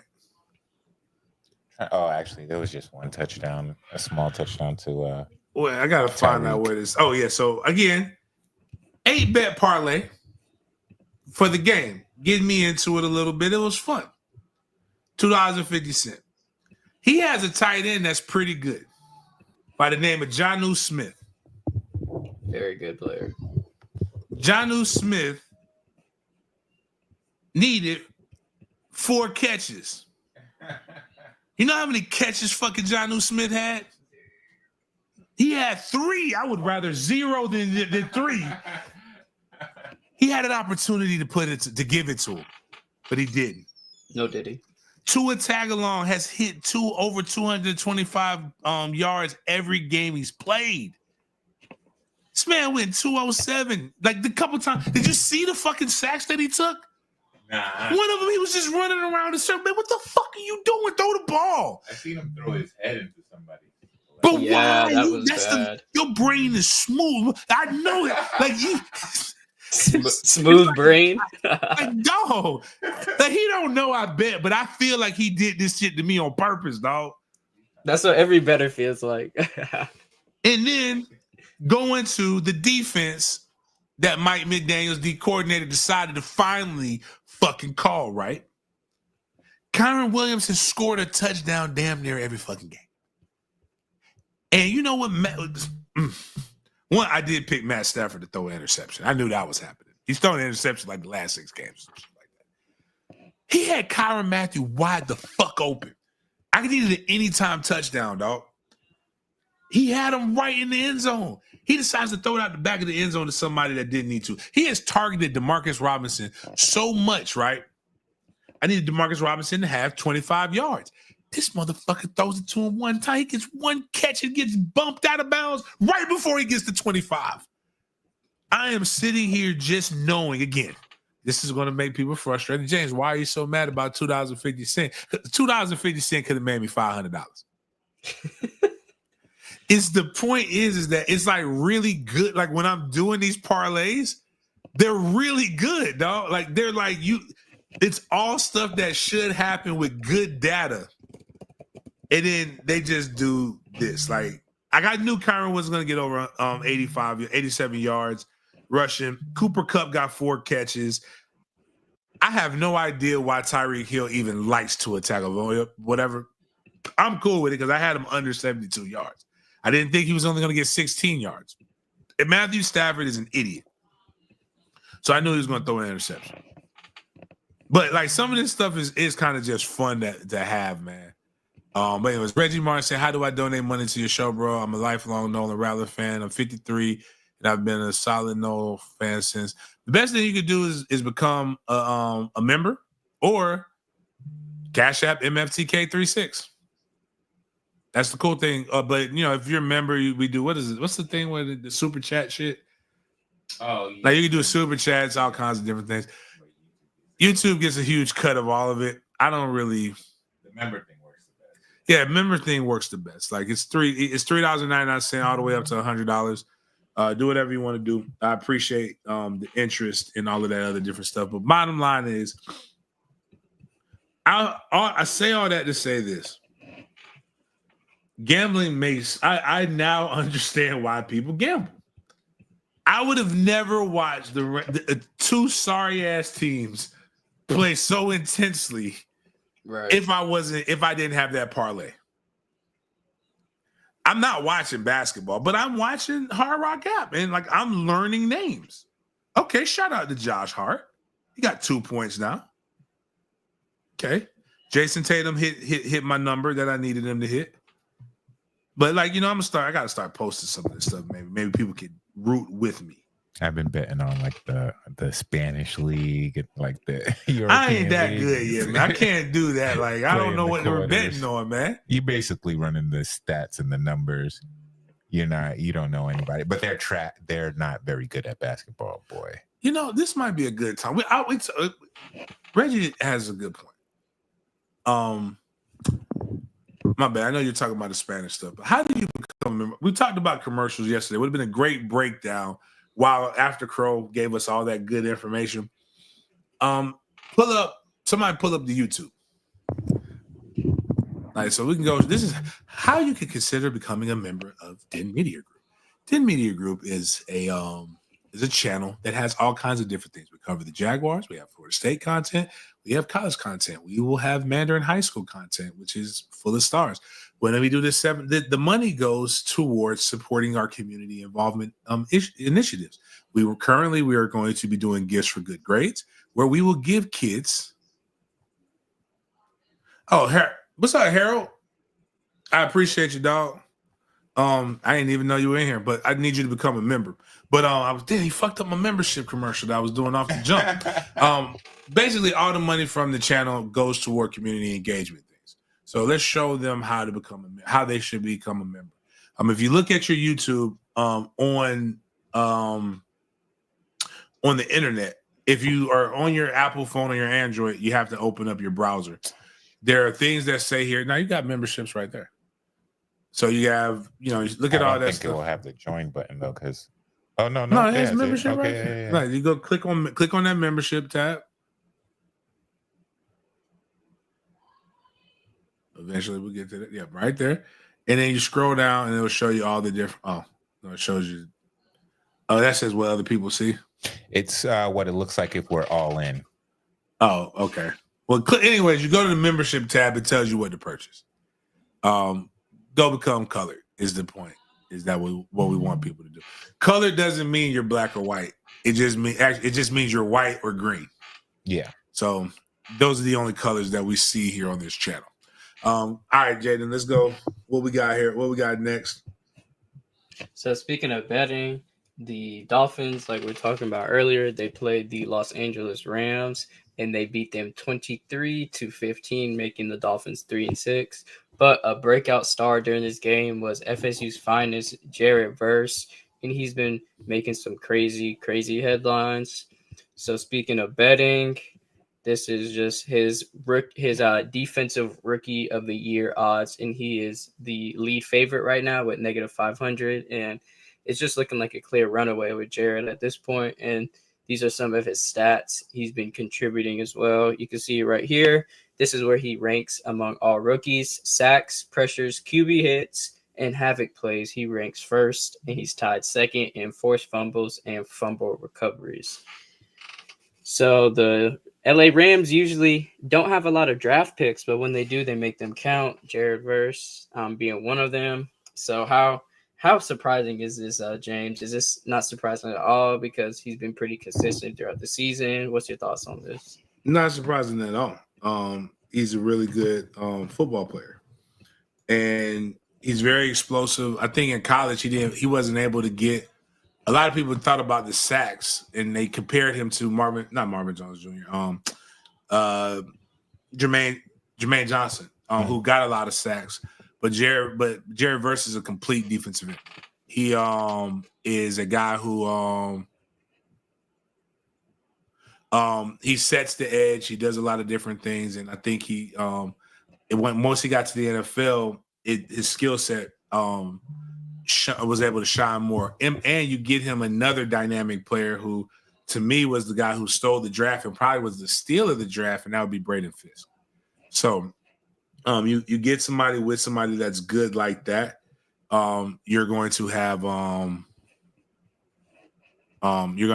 Oh, actually, there was just one touchdown, a small touchdown to. Well, I gotta find out where this. Oh yeah, so again, 8-bet parlay for the game. Getting me into it a little bit. It was fun. $2.50. He has a tight end that's pretty good by the name of Jonnu Smith. Very good player. Jonnu Smith needed 4 catches. You know how many catches fucking Jonnu Smith had? He had 3. I would rather 0 than 3. He had an opportunity to give it to him, but he didn't. No, did he? Tua Tagalong has hit over 225 yards every game he's played. This man went 207 like the couple times. Did you see the fucking sacks that he took? Nah. One of them, he was just running around the circle. Man, what the fuck are you doing? Throw the ball. I seen him throw his head into somebody. But yeah, why? that was bad. Your brain is smooth. I know it. Like you. Smooth brain. Like, no, like he don't know. I bet, but I feel like he did this shit to me on purpose, dog. That's what every bettor feels like. And then going to the defense that Mike McDaniel's D coordinator decided to finally fucking call. Right, Kyron Williams has scored a touchdown damn near every fucking game. And you know what? One, I did pick Matt Stafford to throw an interception. I knew that was happening. He's thrown an interception like the last 6 games. Like that. He had Kyron Matthew wide the fuck open. I needed an anytime touchdown, dog. He had him right in the end zone. He decides to throw it out the back of the end zone to somebody that didn't need to. He has targeted Demarcus Robinson so much, right? I needed Demarcus Robinson to have 25 yards. This motherfucker throws it to him one time. He gets one catch and gets bumped out of bounds right before he gets to 25. I am sitting here just knowing, again, this is going to make people frustrated. James, why are you so mad about $2.50? $2.50 could have made me $500. The point is that it's like really good. Like when I'm doing these parlays, they're really good, dog. Like they're like it's all stuff that should happen with good data. And then they just do this. Like I knew Kyron was going to get over 87 yards rushing. Cooper Kupp got 4 catches. I have no idea why Tyreek Hill even likes to attack a whatever. I'm cool with it because I had him under 72 yards. I didn't think he was only going to get 16 yards. Matthew Stafford is an idiot. So I knew he was going to throw an interception. But like some of this stuff is kind of just fun to have, man. But anyways, Reggie Martin said, "How do I donate money to your show, bro? I'm a lifelong Nolan Rattler fan. I'm 53, and I've been a solid Nolan fan since." The best thing you could do is become a member or Cash App MFTK36. That's the cool thing. But if you're a member, we do what is it? What's the thing with the super chat shit? Oh, yeah. Like you can do super chats, all kinds of different things. YouTube gets a huge cut of all of it. I don't really. The member thing works the best. Yeah, member thing works the best. Like it's $3.99 all the way up to $100. Do whatever you want to do. I appreciate the interest in all of that other different stuff. But bottom line is, I say all that to say this. Gambling makes I now understand why people gamble. I would have never watched the two sorry ass teams play so intensely if I didn't have that parlay. I'm not watching basketball, but I'm watching Hard Rock App, and like I'm learning names. Okay, shout out to Josh Hart. He got 2 points now. Okay. Jason Tatum hit my number that I needed him to hit. But like, I gotta start posting some of this stuff. Maybe people can root with me. I've been betting on like the Spanish league, like the European I ain't that leagues. good yet, man. I can't do that. Like, I don't know what they're quarters. betting on, man. You basically running the stats and the numbers. You don't know anybody, but they're not very good at basketball, boy. This might be a good time. Reggie has a good point. My bad. I know you're talking about the Spanish stuff, but how do you become a member? We talked about commercials yesterday. It would have been a great breakdown while After Crow gave us all that good information. Somebody pull up the YouTube. All right, so we can go. This is how you can consider becoming a member of Den Media Group. Den Media Group is a channel that has all kinds of different things. We cover the Jaguars. We have Florida State content. We have college content. We will have Mandarin High School content, which is full of stars. When we do this, the money goes towards supporting our community involvement initiatives. We are going to be doing Gifts for Good Grades, where we will give kids. Oh, what's up, Harold? I appreciate you, dog. I didn't even know you were in here, but I need you to become a member. But he fucked up my membership commercial that I was doing off the jump. Basically, all the money from the channel goes toward community engagement things. So let's show them how they should become a member. If you look at your YouTube on the internet, if you are on your Apple phone or your Android, you have to open up your browser. There are things that say here. Now you got memberships right there. So you have, look at all that stuff. I think it will have the join button though, because no, it has membership right there. Yeah. Right, you go click on that membership tab. Eventually we'll get to that. Yeah, right there. And then you scroll down and it'll show you all the different. It shows you. Oh, that says what other people see. It's what it looks like if we're all in. Oh, okay. Well, anyways, you go to the membership tab. It tells you what to purchase. Go become colored is the point. Is that what we want people to do? Color doesn't mean you're black or white. It just means you're white or green. Yeah. So those are the only colors that we see here on this channel. All right, Jaden, let's go. What we got here? What we got next? So speaking of betting, the Dolphins, like we were talking about earlier, they played the Los Angeles Rams and they beat them 23-15, making the Dolphins 3-6. But a breakout star during this game was FSU's finest, Jared Verse, and he's been making some crazy, crazy headlines. So speaking of betting, this is just his defensive rookie of the year odds, and he is the lead favorite right now with -500, and it's just looking like a clear runaway with Jared at this point. And these are some of his stats. He's been contributing as well. You can see it right here. This is where he ranks among all rookies: sacks, pressures, QB hits, and havoc plays. He ranks first, and he's tied second in forced fumbles and fumble recoveries. So the LA Rams usually don't have a lot of draft picks, but when they do, they make them count. Jared Verse being one of them. So how How surprising is this, James? Is this not surprising at all because he's been pretty consistent throughout the season? What's your thoughts on this? Not surprising at all. He's a really good football player, and he's very explosive. I think in college he wasn't able to get. A lot of people thought about the sacks, and they compared him to not Marvin Jones Jr. Jermaine Johnson, who got a lot of sacks. But Jared Verse is a complete defensive end. He is a guy who he sets the edge. He does a lot of different things, and I think once he got to the NFL, his skill set was able to shine more. And you get him another dynamic player who, to me, was the guy who stole the draft and probably was the steal of the draft, and that would be Braden Fisk. So you get somebody with somebody that's good like that, you're going to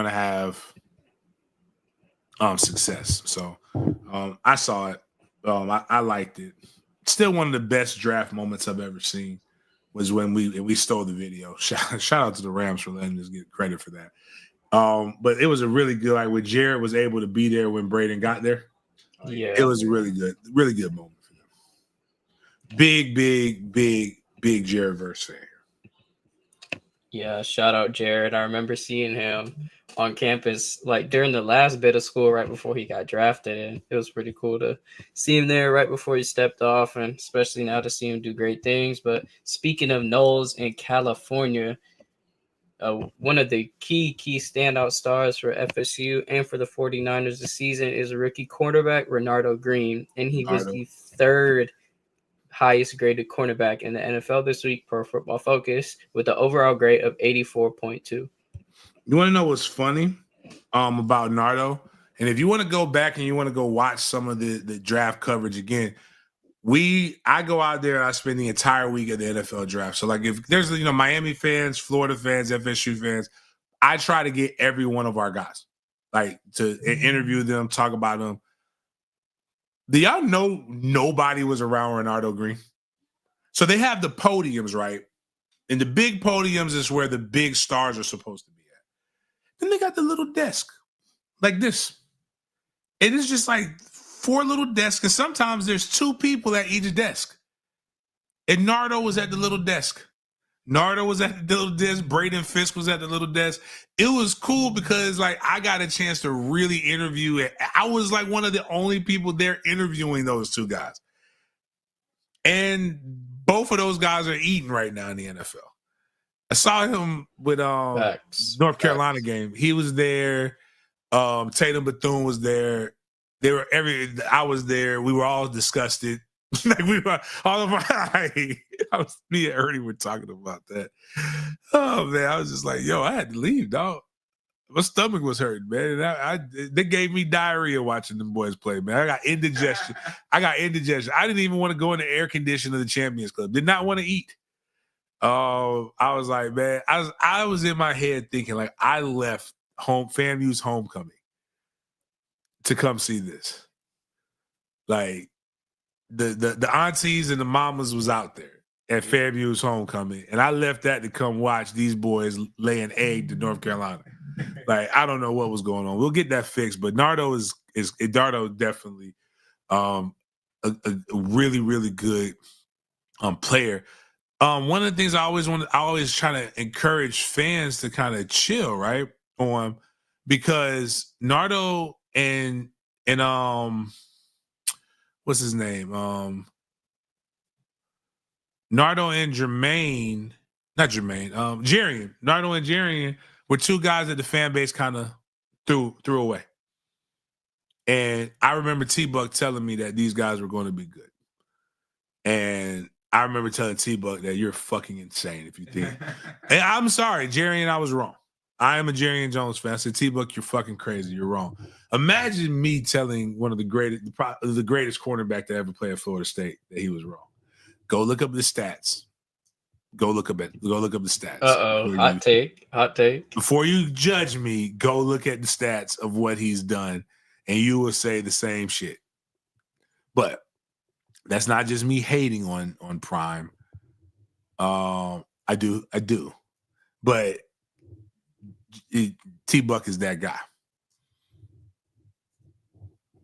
have success. So I saw it. I liked it. Still one of the best draft moments I've ever seen was when we stole the video. Shout out to the Rams for letting us get credit for that. But it was a really good, like when Jared was able to be there when Braden got there. Yeah, it was a really good moment for them. Big Jared Verse fan. Yeah, shout out Jared. I remember seeing him on campus like during the last bit of school right before he got drafted, and it was pretty cool to see him there right before he stepped off, and especially now to see him do great things. But speaking of Knowles in California, one of the key standout stars for FSU and for the 49ers this season is rookie cornerback Renardo Green, and he was the third highest graded cornerback in the NFL this week per Football Focus with an overall grade of 84.2. You want to know what's funny about Nardo? And if you want to go back and you want to go watch some of the draft coverage again, I go out there and I spend the entire week at the NFL draft. So like if there's Miami fans, Florida fans, FSU fans, I try to get every one of our guys like to interview them, talk about them. Do y'all know nobody was around Renardo Green? So they have the podiums, right? And the big podiums is where the big stars are supposed to be at. Then they got the little desk like this. It is just like 4 little desks, and sometimes there's 2 people at each desk. And Nardo was at the little desk. Nardo was at the little desk. Braden Fisk was at the little desk. It was cool because like I got a chance to really interview it. I was like one of the only people there interviewing those 2 guys. And both of those guys are eating right now in the NFL. I saw him with North Carolina game. He was there. Tatum Bethune was there. I was there. We were all disgusted. Like we were all of me and Ernie were talking about that. Oh man, I was just like, yo, I had to leave, dog. My stomach was hurting, man. And they gave me diarrhea watching them boys play, man. I got indigestion. I didn't even want to go in the air condition of the Champions Club. Did not want to eat. I was like, man, I was in my head thinking like I left FAMU's homecoming to come see this. Like the aunties and the mamas was out there at Fairview's homecoming, and I left that to come watch these boys lay an egg to North Carolina. Like I don't know what was going on. We'll get that fixed, but Nardo is definitely a really really good player. One of the things I always try to encourage fans to kind of chill right on because Nardo and what's his name? Nardo and Jermaine, not Jermaine, Jarian. Nardo and Jarian were 2 guys that the fan base kind of threw away. And I remember T-Buck telling me that these guys were going to be good. And I remember telling T-Buck that you're fucking insane if you think. And I'm sorry, Jarian, I was wrong. I am a Jarian Jones fan. I said, T-Buck, you're fucking crazy. You're wrong. Imagine me telling one of the greatest cornerback to ever play at Florida State that he was wrong. Go look up the stats. Go look up the stats. Hot take. Before you judge me, go look at the stats of what he's done, and you will say the same shit. But that's not just me hating on Prime. I do. But T-Buck is that guy.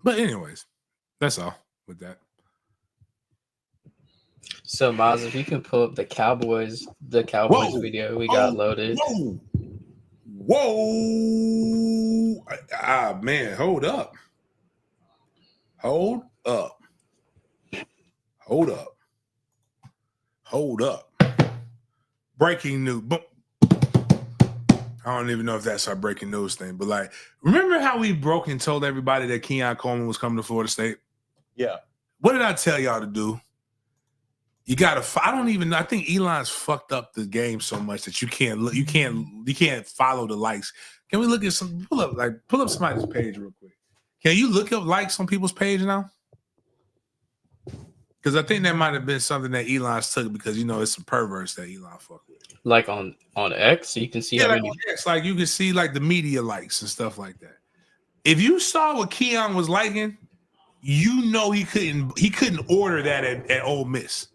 But anyways, that's all with that. So Miles, if you can pull up the Cowboys video we got loaded. Whoa. Man, hold up. Breaking news. I don't even know if that's our breaking news thing, but like, remember how we broke and told everybody that Keon Coleman was coming to Florida State? Yeah. What did I tell y'all to do? You gotta. I think Elon's fucked up the game so much that you can't look. You can't follow the likes. Can we look at some? Pull up somebody's page real quick. Can you look up likes on people's page now? Because I think that might have been something that Elon's took because it's some perverts that Elon fucked with. Like on X, so you can see how many. On X, like you can see like the media likes and stuff like that. If you saw what Keon was liking, he couldn't order that at Ole Miss.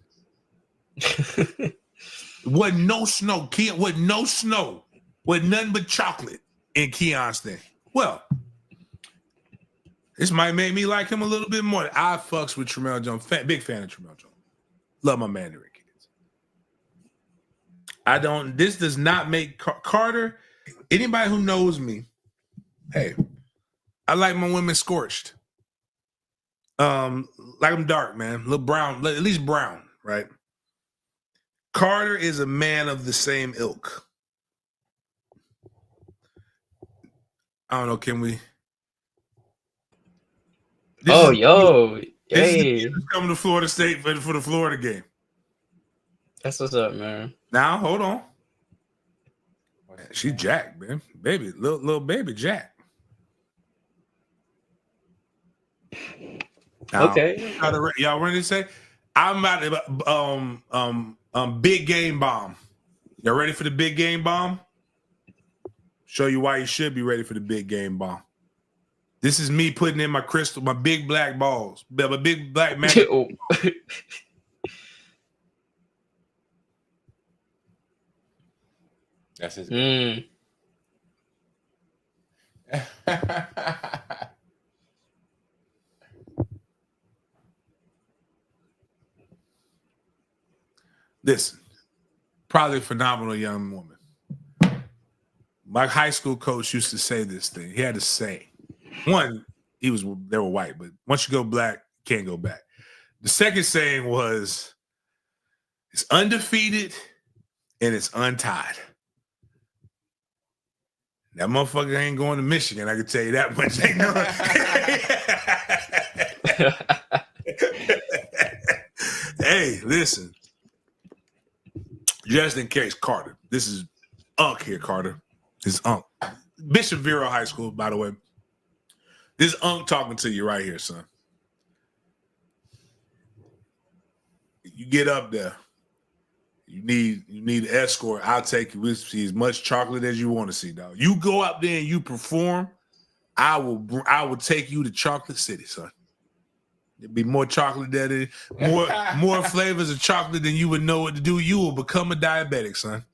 Wasn't no snow. Keon wasn't no snow. Wasn't nothing but chocolate in Keon's thing. Well, this might make me like him a little bit more. I fucks with Tramel Jones. Big fan of Tramel Jones. Love my man, Rick Kids. This does not make Carter. Anybody who knows me, hey, I like my women scorched. Like them dark, man. A little brown, at least brown, right? Carter is a man of the same ilk. I don't know, can we? This is coming to Florida State for the Florida game. That's what's up, man. Now, hold on. She Jack, man. Baby, little baby Jack. Now, okay. Y'all ready to say? I'm about to big game bomb. Y'all ready for the big game bomb? Show you why you should be ready for the big game bomb. This is me putting in my crystal, my big black balls, my big black magic. That's his. Listen, probably a phenomenal young woman. My high school coach used to say this thing. He had to say, one, they were white, but once you go black, you can't go back. The second saying was, it's undefeated and it's untied. That motherfucker ain't going to Michigan, I can tell you that much. Hey, listen. Just in case, Carter. This is Unc here, Carter. This is Unc. Bishop Vero High School, by the way. This is Unc talking to you right here, son. You get up there. You need an escort. I'll take you. We'll see as much chocolate as you want to see, dog. You go up there and you perform. I will take you to Chocolate City, son. There'll be more chocolate there, more flavors of chocolate than you would know what to do. You will become a diabetic, son.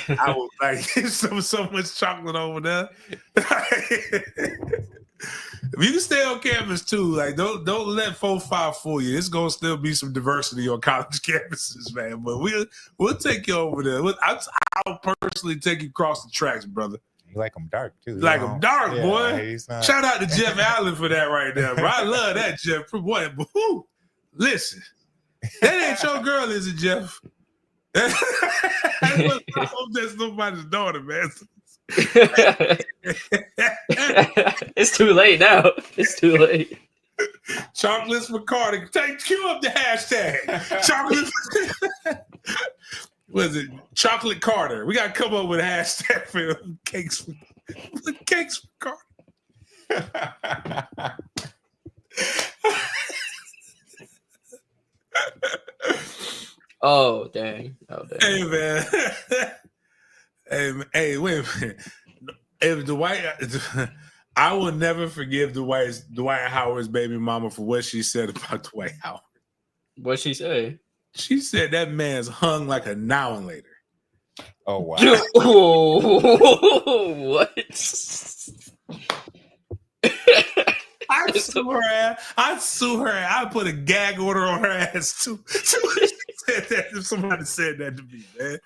I will like so much chocolate over there. You can stay on campus too. Like don't let 4-5 fool you. It's gonna still be some diversity on college campuses, man. But we'll take you over there. I'll personally take you across the tracks, brother. You like them dark too. Like them dark, yeah, boy. Shout out to Jeff Allen for that right there, bro. I love that, Jeff. Boy, listen, that ain't your girl, is it, Jeff? I hope that's nobody's daughter, man. It's too late now. It's too late. Chocolates for Carter. Cue up the hashtag. Chocolate. What is it? Chocolate Carter. We got to come up with a hashtag for cakes for Carter. Oh, dang. Hey, man. Hey, wait a minute. If Dwight, I will never forgive Dwight Howard's baby mama for what she said about Dwight Howard. What'd she say? She said that man's hung like a now and later. Oh wow. Oh, what? I sue her ass. I sue her ass. I put a gag order on her ass too. She said that if somebody said that to me, man.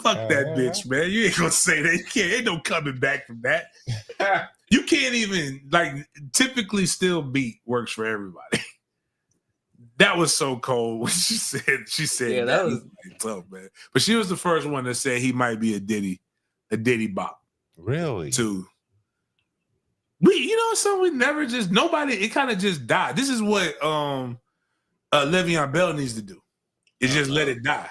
Fuck that bitch, man. You ain't gonna say that. You can't. Ain't no coming back from that. You can't even like. Typically, still beat works for everybody. That was so cold when she said. She said Yeah, that was like, tough, man. But she was the first one that said he might be a Diddy bop Really? too. You know, so we never just nobody. It kind of just died. This is what Le'Veon Bell needs to do. Is just let it die.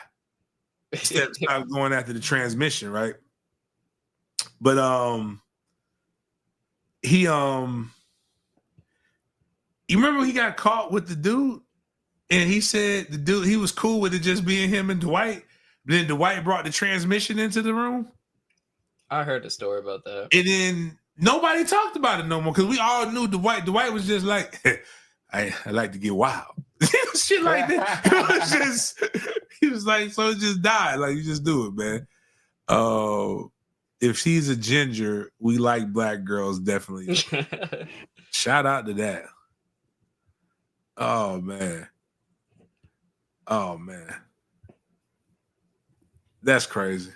Stop going after the transmission, right? But he you remember when he got caught with the dude, and he said the dude he was cool with it just being him and Dwight. But then Dwight brought the transmission into the room. I heard a story about that. And then nobody talked about it no more because we all knew Dwight. Dwight was just like, I like to get wild. Shit like that. It was just, he was like, so it just died. Like, you just do it, man. If she's a ginger, we like black girls, definitely. Shout out to that. Oh, man. That's crazy.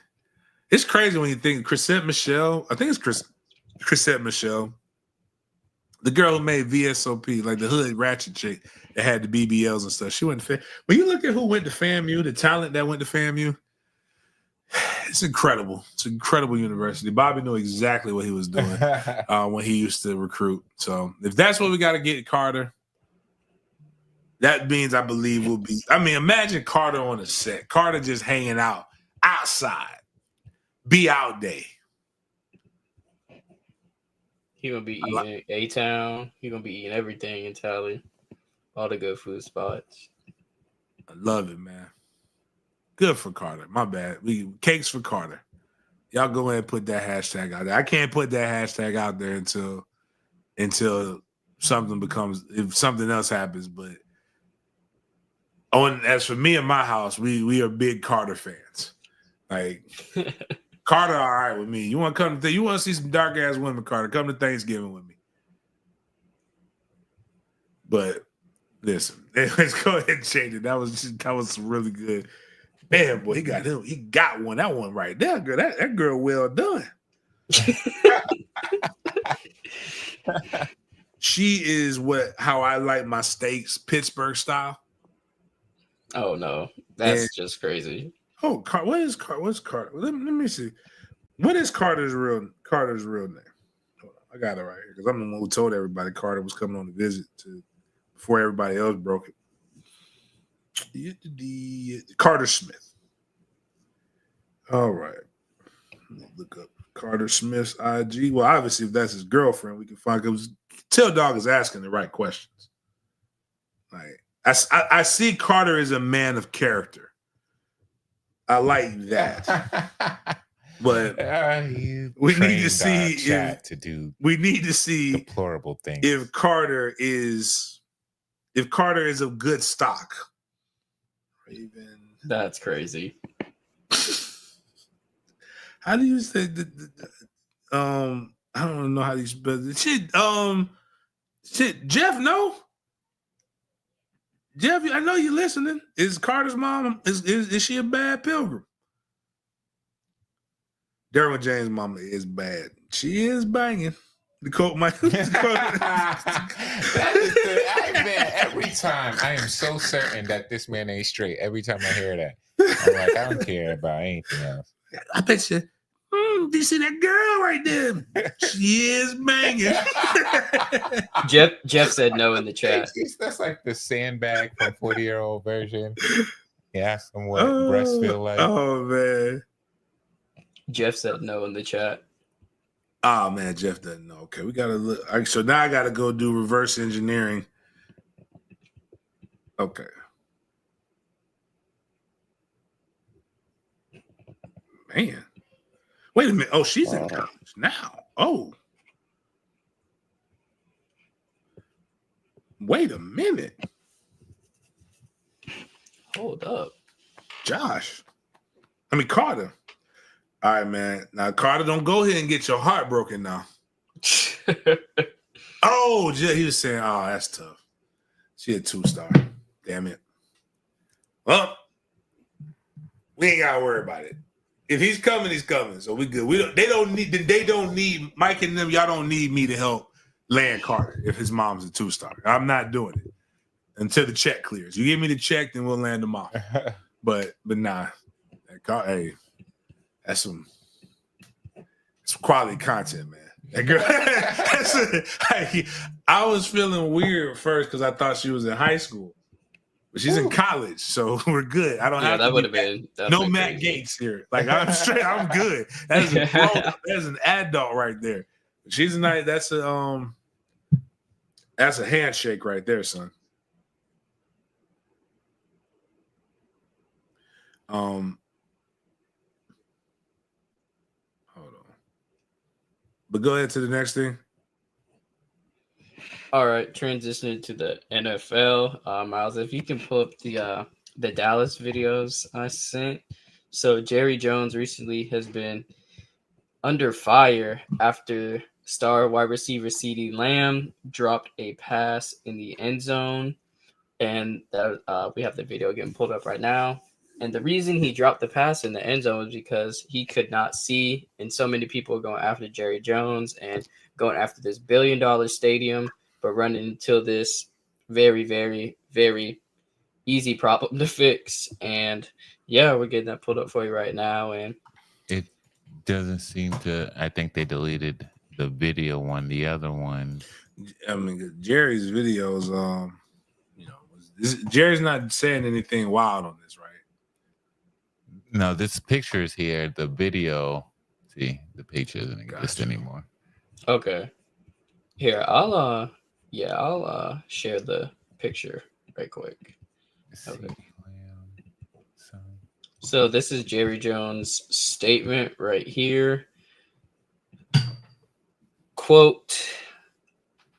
It's crazy when you think Chrisette Michelle, I think it's Chrisette Michelle, the girl who made VSOP, like the hood ratchet chick that had the BBLs and stuff. She went to when you look at who went to FAMU, the talent that went to FAMU, it's incredible. It's an incredible university. Bobby knew exactly what he was doing when he used to recruit. So if that's what we got to get Carter, that means I believe we'll be. I mean, imagine Carter on a set. Carter just hanging out outside. Be out day. He gonna be eating A-Town. He gonna be eating everything in Tally. All the good food spots. I love it, man. Good for Carter. My bad. Cakes for Carter. Y'all go ahead and put that hashtag out there. I can't put that hashtag out there until something becomes, if something else happens. But as for me and my house, we are big Carter fans. Like Carter, all right with me. You want to come to you want to see some dark ass women, Carter? Come to Thanksgiving with me. But listen, let's go ahead and change it. That was really good. Man, boy, he got him. He got one. That one right there, girl. That girl, well done. She is how I like my steaks, Pittsburgh style. Oh no, that's just crazy. Oh, what's Carter? Let me see. What is Carter's real name? Hold on, I got it right here because I'm the one who told everybody Carter was coming on the visit before everybody else broke it. Carter Smith. All right. Look up Carter Smith's IG. Well, obviously, if that's his girlfriend, we can find. Because Tail Dog is asking the right questions. Like I see Carter as a man of character. I like that. But we need to see we need to see deplorable things. If Carter is of good stock. Raven. That's crazy. How do you say I don't know how you spell it. Shit, Jeff, no? Jeff, I know you're listening. Is Carter's mom, is she a bad pilgrim? Derwin James' mama is bad. She is banging. The coat might. Every time I am so certain that this man ain't straight. Every time I hear that, I'm like, I don't care about anything else. I bet you. Do you see that girl right there? She is banging. Jeff said no in the chat. That's like the sandbag from 40-year-old version. He asked him what breasts feel like. Oh man. Jeff said no in the chat. Oh man, Jeff doesn't know. Okay, we gotta look. All right, so now I gotta go do reverse engineering. Okay. Man. Wait a minute. Oh, she's in college now. Oh. Wait a minute. Hold up. Carter. All right, man. Now, Carter, don't go here and get your heart broken now. Oh, he was saying, oh, that's tough. She a 2-star. Damn it. Well, we ain't gotta worry about it. If he's coming, he's coming. So we good. They don't need Mike and them. Y'all don't need me to help land Carter if his mom's a 2-star. I'm not doing it until the check clears. You give me the check, then we'll land them off. But nah, hey, that's some quality content, man. That girl, I was feeling weird first because I thought she was in high school, but she's in college, so we're good. I don't have that to would have been no Matt Gates here. Like I'm straight, I'm good. That's that's an adult right there. She's a nice. That's a handshake right there, son. Hold on. But go ahead to the next thing. All right, transitioning to the NFL. Miles, if you can pull up the Dallas videos I sent. So Jerry Jones recently has been under fire after star wide receiver CeeDee Lamb dropped a pass in the end zone, and we have the video getting pulled up right now. And the reason he dropped the pass in the end zone was because he could not see, and so many people going after Jerry Jones and going after this $1 billion stadium, but running into this very, very, very easy problem to fix. And yeah, we're getting that pulled up for you right now. And it doesn't seem to. I think they deleted the video one. The other one. I mean, Jerry's videos. Jerry's not saying anything wild on this, right? No, this picture is here. The video, see, the picture doesn't exist anymore. Okay. Here, I'll share the picture right quick. Okay. So this is Jerry Jones' statement right here. Quote,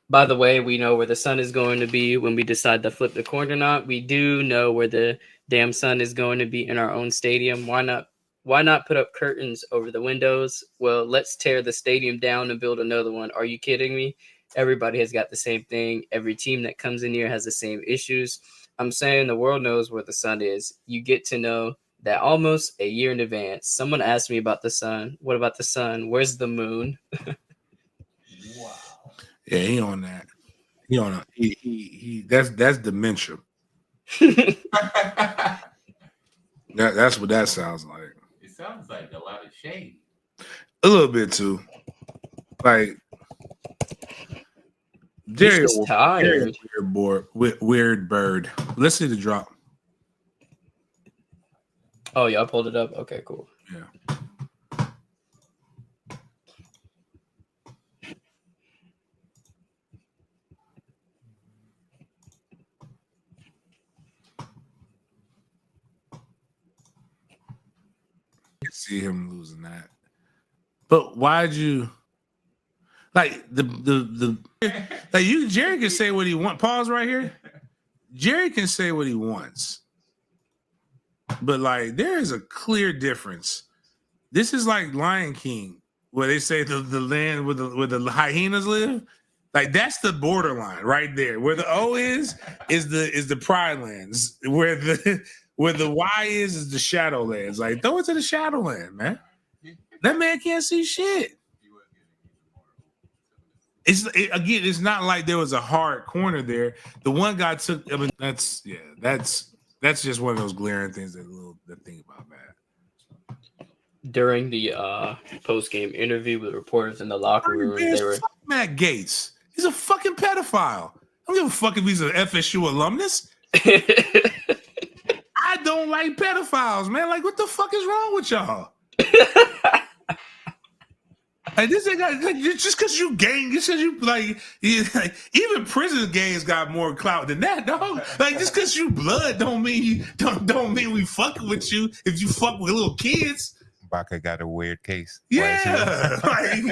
by the way, we know where the sun is going to be when we decide to flip the coin or not. We do know where the damn sun is going to be in our own stadium. Why not put up curtains over the windows? Well, let's tear the stadium down and build another one. Are you kidding me? Everybody has got the same thing. Every team that comes in here has the same issues. I'm saying the world knows where the sun is. You get to know that almost a year in advance. Someone asked me about the sun. What about the sun? Where's the moon? Wow. Yeah, he on that. He on a, he that's dementia. That's what that sounds like. It sounds like a lot of shade. A little bit too. Like Jerry, He's just tired. Weird bird. Let's see the drop. Oh, y'all pulled it up? Okay, cool. Yeah. See him losing that. But why'd you like the like you Jerry can say what he wants. Pause right here. Jerry can say what he wants. But like there is a clear difference. This is like Lion King, where they say the land where the hyenas live. Like that's the borderline right there. Where the O is the Pride Lands. Where the Y is the Shadowlands. Like throw it to the Shadowland, man. That man can't see shit. It's not like there was a hard corner there. The one guy took. I mean, that's just one of those glaring things that think about that. During the post-game interview with reporters in the locker room, they were Matt Gates. He's a fucking pedophile. I don't give a fuck if he's an FSU alumnus. I don't like pedophiles, man. Like, what the fuck is wrong with y'all? Like, this ain't got, like, just because you gang, just because you like, even prison gangs got more clout than that, dog. Like, just because you blood don't mean we fucking with you if you fuck with little kids. Baca got a weird case. Yeah, like,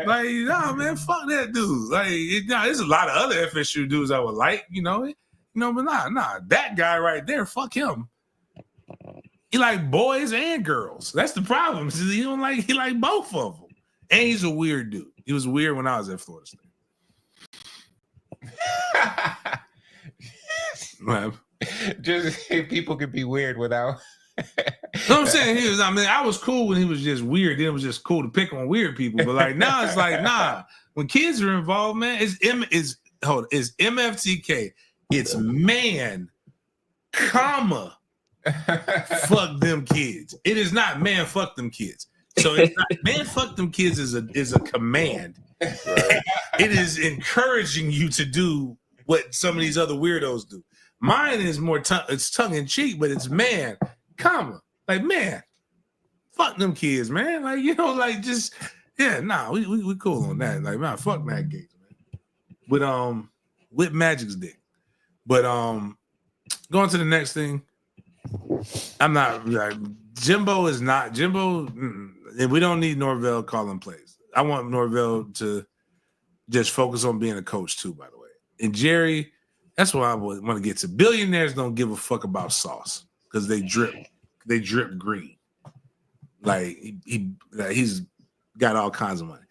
nah, man, fuck that dude. Like, there's a lot of other FSU dudes I would like, but nah, that guy right there, fuck him. He like boys and girls. That's the problem. He like both of them. And he's a weird dude. He was weird when I was at Florida State. Just people could be weird without. You know what I'm saying? I was cool when he was just weird. Then it was just cool to pick on weird people. But like now it's like, nah. When kids are involved, man, it's MFTK. It's man, comma, fuck them kids. It is not man, fuck them kids. So it's not man, fuck them kids is a command. Right. It is encouraging you to do what some of these other weirdos do. Mine is more it's tongue in cheek, but it's man, comma, like man, fuck them kids, man. Like like just we cool on that. Like man, fuck Matt Gates, man. With Magic's dick. But going to the next thing, I'm not like Jimbo is not Jimbo. And we don't need Norvell calling plays. I want Norvell to just focus on being a coach too, by the way. And Jerry, that's what I want to get to. Billionaires don't give a fuck about sauce because they drip green. Like he's got all kinds of money.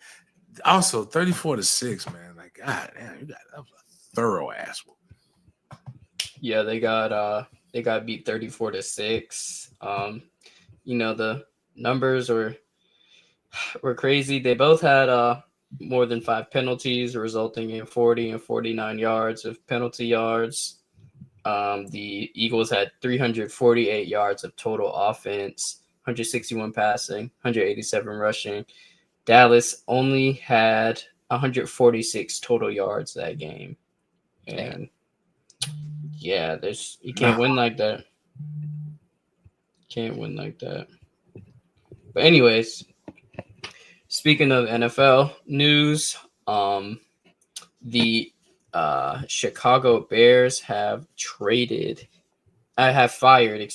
Also, 34-6, man. Like, God damn, that was a thorough ass one. Yeah, they got beat 34-6. The numbers were crazy. They both had more than 5 penalties, resulting in 40 and 49 yards of penalty yards. The Eagles had 348 yards of total offense, 161 passing, 187 rushing. Dallas only had 146 total yards that game. And yeah, you can't win like that. Can't win like that. But anyways, speaking of NFL news, the Chicago Bears have fired,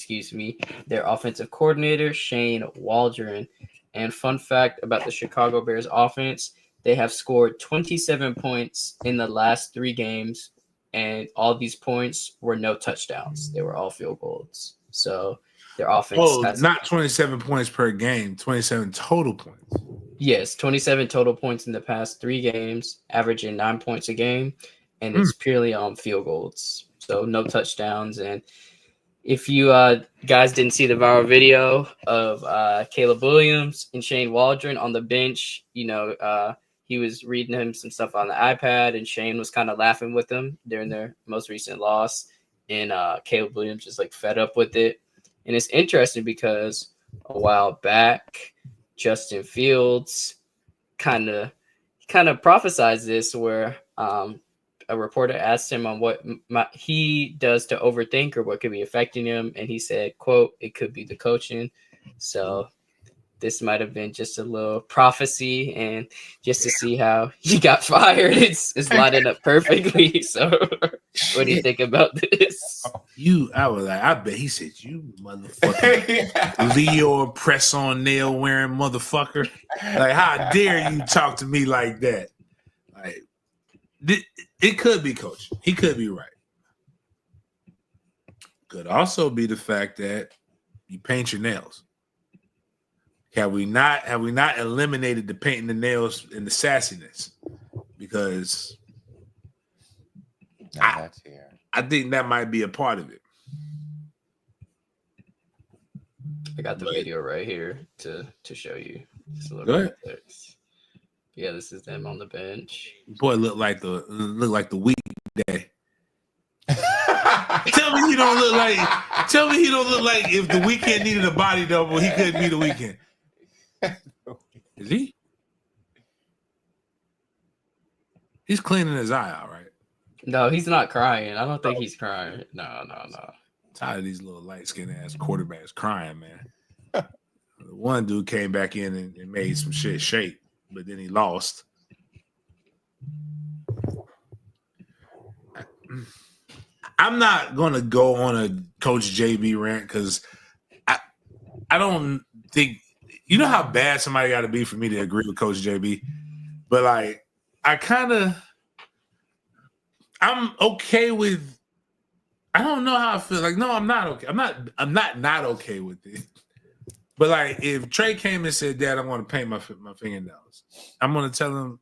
their offensive coordinator, Shane Waldron. And fun fact about the Chicago Bears offense, they have scored 27 points in the last 3 games, and all these points were no touchdowns. They were all field goals. So their offense not 27 points per game, 27 total points. Yes, 27 total points in the past 3 games, averaging 9 points a game, and it's purely on field goals. So no touchdowns. And if you guys didn't see the viral video of Caleb Williams and Shane Waldron on the bench, he was reading him some stuff on the iPad, and Shane was kind of laughing with him during their most recent loss. And Caleb Williams just like fed up with it. And it's interesting because a while back, Justin Fields kind of prophesized this, where a reporter asked him on what he does to overthink or what could be affecting him. And he said, quote, "It could be the coaching." So this might have been just a little prophecy, and just to see how he got fired, it's lining up perfectly. So what do you think about this? I bet he said, "You motherfucker, Leo press-on nail wearing motherfucker. Like, how dare you talk to me like that?" Like, it could be coaching. He could be right. Could also be the fact that you paint your nails. Have we not eliminated the painting the nails and the sassiness? Because I think that might be a part of it. I got the video right here to show you. Go ahead. Yeah, this is them on the bench. Boy, look like the weekday. Tell me he don't look like if the weekend needed a body double, he couldn't be the weekend. Is he? He's cleaning his eye out, right? No, he's not crying. I don't think he's crying. No. Tired of these little light-skinned ass quarterbacks crying, man. One dude came back in and made some shit shake, but then he lost. I'm not gonna go on a Coach JB rant because I don't think, you know how bad somebody got to be for me to agree with Coach JB, but like I'm okay with I don't know how I feel. Like, no, I'm not okay. I'm not okay with it. But like, if Trey came and said, "Dad, I want to paint my fingernails," I'm gonna tell him,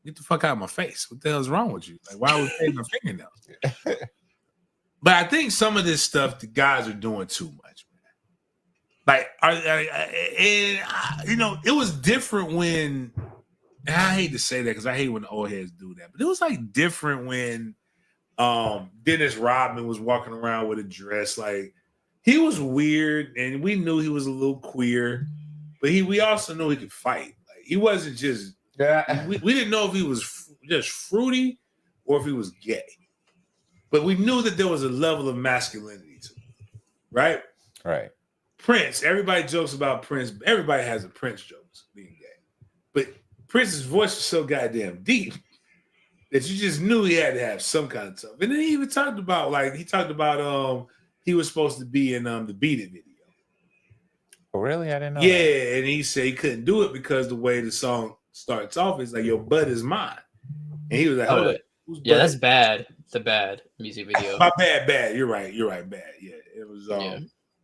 "Get the fuck out of my face. What the hell is wrong with you? Like, why would we paint my fingernails?" But I think some of this stuff the guys are doing too much, man. Like, you know, it was different when. And I hate to say that because I hate when the old heads do that, but it was like different when Dennis Rodman was walking around with a dress. Like, he was weird, and we knew he was a little queer, but we also knew he could fight. Like, he wasn't just. We didn't know if he was just fruity or if he was gay, but we knew that there was a level of masculinity to him, right? Right. Prince. Everybody jokes about Prince. Everybody has a Prince jokes being gay, but Prince's voice was so goddamn deep that you just knew he had to have some kind of tough. And then he even talked about he was supposed to be in the Beat It video. Oh, really? I didn't know. Yeah, that. and he said he couldn't do it because the way the song starts off is like, "Your butt is mine," and he was like, "Hold up, yeah, that's bad. It's a bad music video. My bad. You're right, bad. Yeah, it was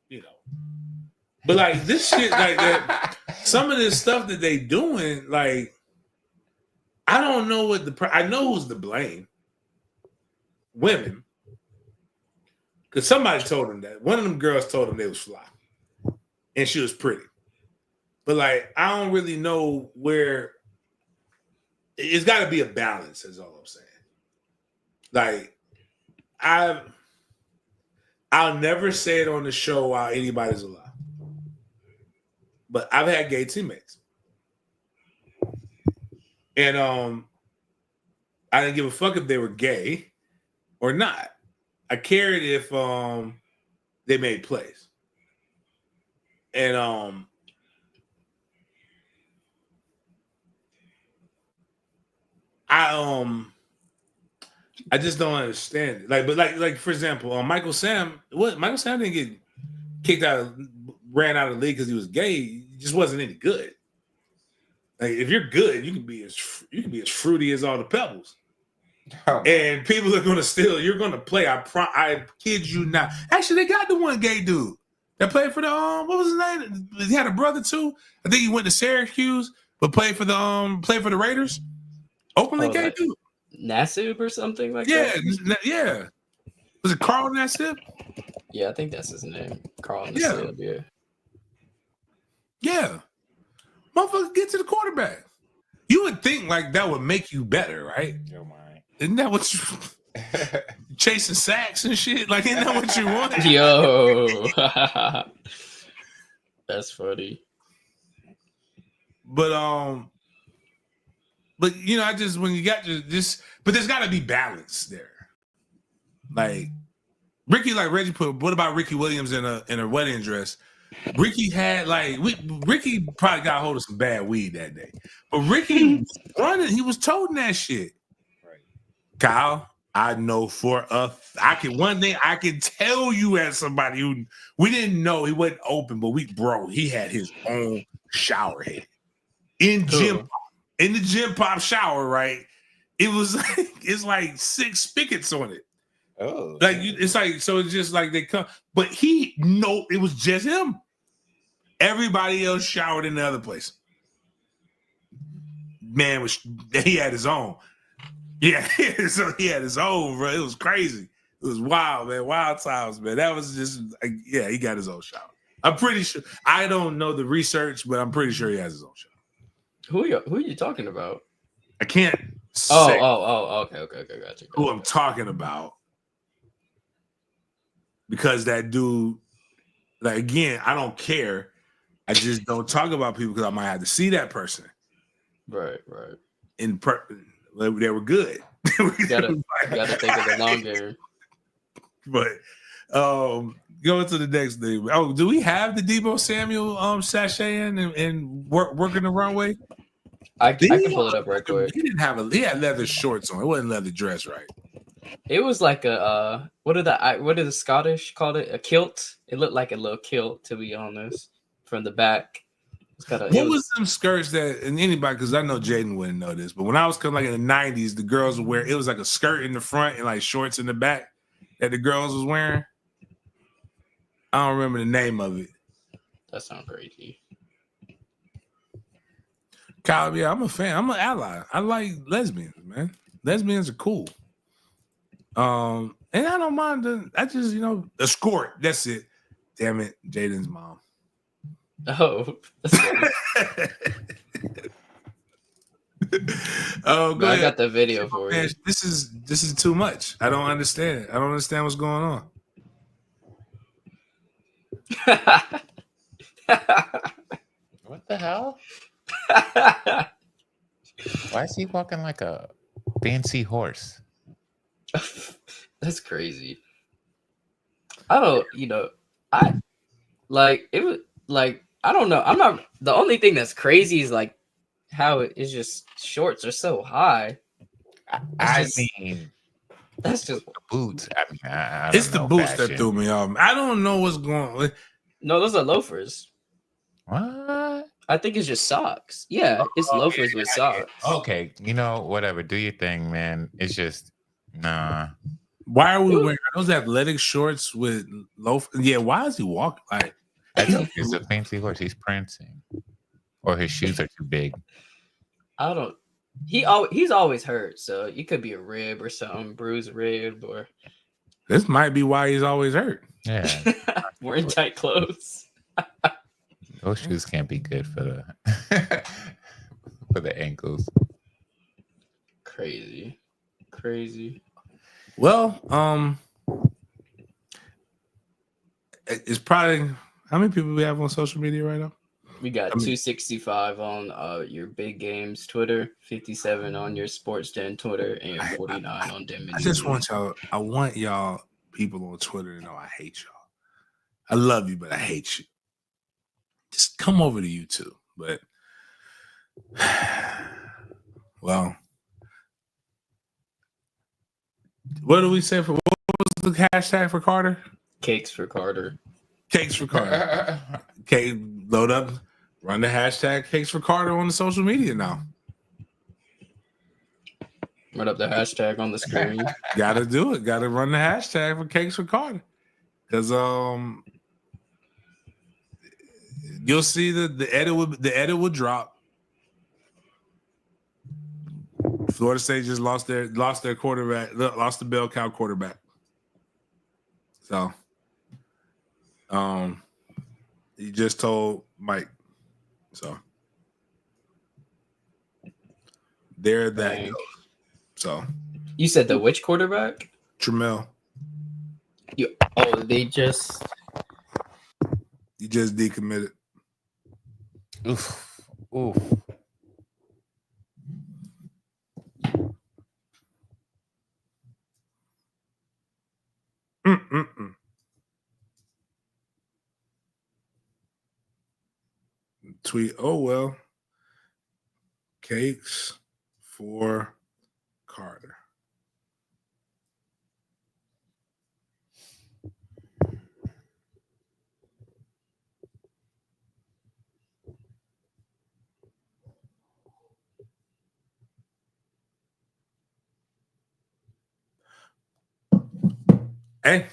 you know." But like this shit, like that, some of this stuff that they doing, like. I don't know I know who's to blame. Women. Because somebody told them that. One of them girls told them they was fly. And she was pretty. But like, I don't really know where it's gotta be a balance, is all I'm saying. Like, I'll never say it on the show while anybody's alive. But I've had gay teammates. And I didn't give a fuck if they were gay or not. I cared if they made plays. And I just don't understand it. Like for example, Michael Sam didn't get kicked out, ran out of the league because he was gay. He just wasn't any good. Like, if you're good, you can be as fruity as all the pebbles, and people are gonna you're gonna play. I kid you not. Actually, they got the one gay dude that played for the what was his name? He had a brother too. I think he went to Syracuse, but played for the Raiders. Openly gay dude. Nassib or something like that. Yeah. Was it Carl Nassib? Yeah, I think that's his name. Carl Nassib. Yeah. Motherfucker, get to the quarterback. You would think like that would make you better, right? Yo, my. Isn't that what you chasing sacks and shit? Like, isn't that what you want? Yo, that's funny. But you know, I just when you got just, but there's got to be balance there. Like Ricky, like Reggie put. What about Ricky Williams in a wedding dress? Ricky had Ricky probably got a hold of some bad weed that day, but Ricky running, he was toting that shit. Right, Kyle. I know one thing I can tell you as somebody who we didn't know he wasn't open, but he had his own shower head in the gym pop shower. Right, it was like it's like 6 spigots on it. Oh, like it's like so. It's just like they come, but it was just him. Everybody else showered in the other place. Man, he had his own. Yeah, so he had his own, bro. It was crazy. It was wild, man. Wild times, man. That was just he got his own shower. I'm pretty sure. I don't know the research, but I'm pretty sure he has his own shower. Who are you talking about? I can't. Okay, gotcha. Who I'm talking about. Because that dude, like, again, I don't care. I just don't talk about people because I might have to see that person. Right. They were good. You gotta think of the long game. But going to the next thing. Oh, do we have the Deebo Samuel sachet and working the runway? I can pull it up right quick. He had leather shorts on. It wasn't leather dress, right? It was like a what did the Scottish call it? A kilt. It looked like a little kilt, to be honest, from the back. What was them skirts that, and anybody, because I know Jaden wouldn't know this, but when I was coming like in the 90s, the girls would wear, it was like a skirt in the front and like shorts in the back. that the girls was wearing. I don't remember the name of it. That sounds crazy. Kyle, yeah, I'm a fan. I'm an ally. I like lesbians, man. Lesbians are cool. And I don't mind I just, escort. That's it. Damn it, Jaden's mom. Oh. Oh, But good. I got the video for Man, you. this is too much. I don't understand. I don't understand what's going on. What the hell? Why is he walking like a fancy horse? That's crazy. I don't, I like it was like I don't know. I'm not the only thing that's crazy is like how it is just shorts are so high. I mean, That's just boots. I mean, I It's don't the know boots fashion. that threw me off. I don't know what's going on. no, those are loafers. What? I think it's just socks. Yeah, it's loafers with socks. Okay, whatever. Do your thing, man. It's just nah. Why are we wearing those athletic shorts with loaf? Yeah, why is he walking like? I think it's a fancy horse. He's prancing, or his shoes are too big. I don't. He's always hurt, so it could be a rib or something, bruised rib, or This might be why he's always hurt. Yeah, wearing tight clothes. those shoes can't be good for the for the ankles. Crazy. Well, it's probably how many people we have on social media right now? We got 265 on your Big Games Twitter, 57 on your Sports Den Twitter, and 49 on Demon. I just want y'all people on Twitter to know I hate y'all. I love you, but I hate you. Just come over to YouTube. But well, what do we say what was the hashtag for Carter? Cakes for Carter. Cakes for Carter. Okay, load up, run the hashtag Cakes for Carter on the social media now. Run up the hashtag on the screen. Gotta do it. Gotta run the hashtag for Cakes for Carter. Because you'll see the edit will drop. Florida State just lost their quarterback, lost the bell cow quarterback. So he just told Mike. So there that goes. So You said the which quarterback? Trammell. They just He just decommitted. Oof. Tweet, oh well. Cakes for Carter. Hey.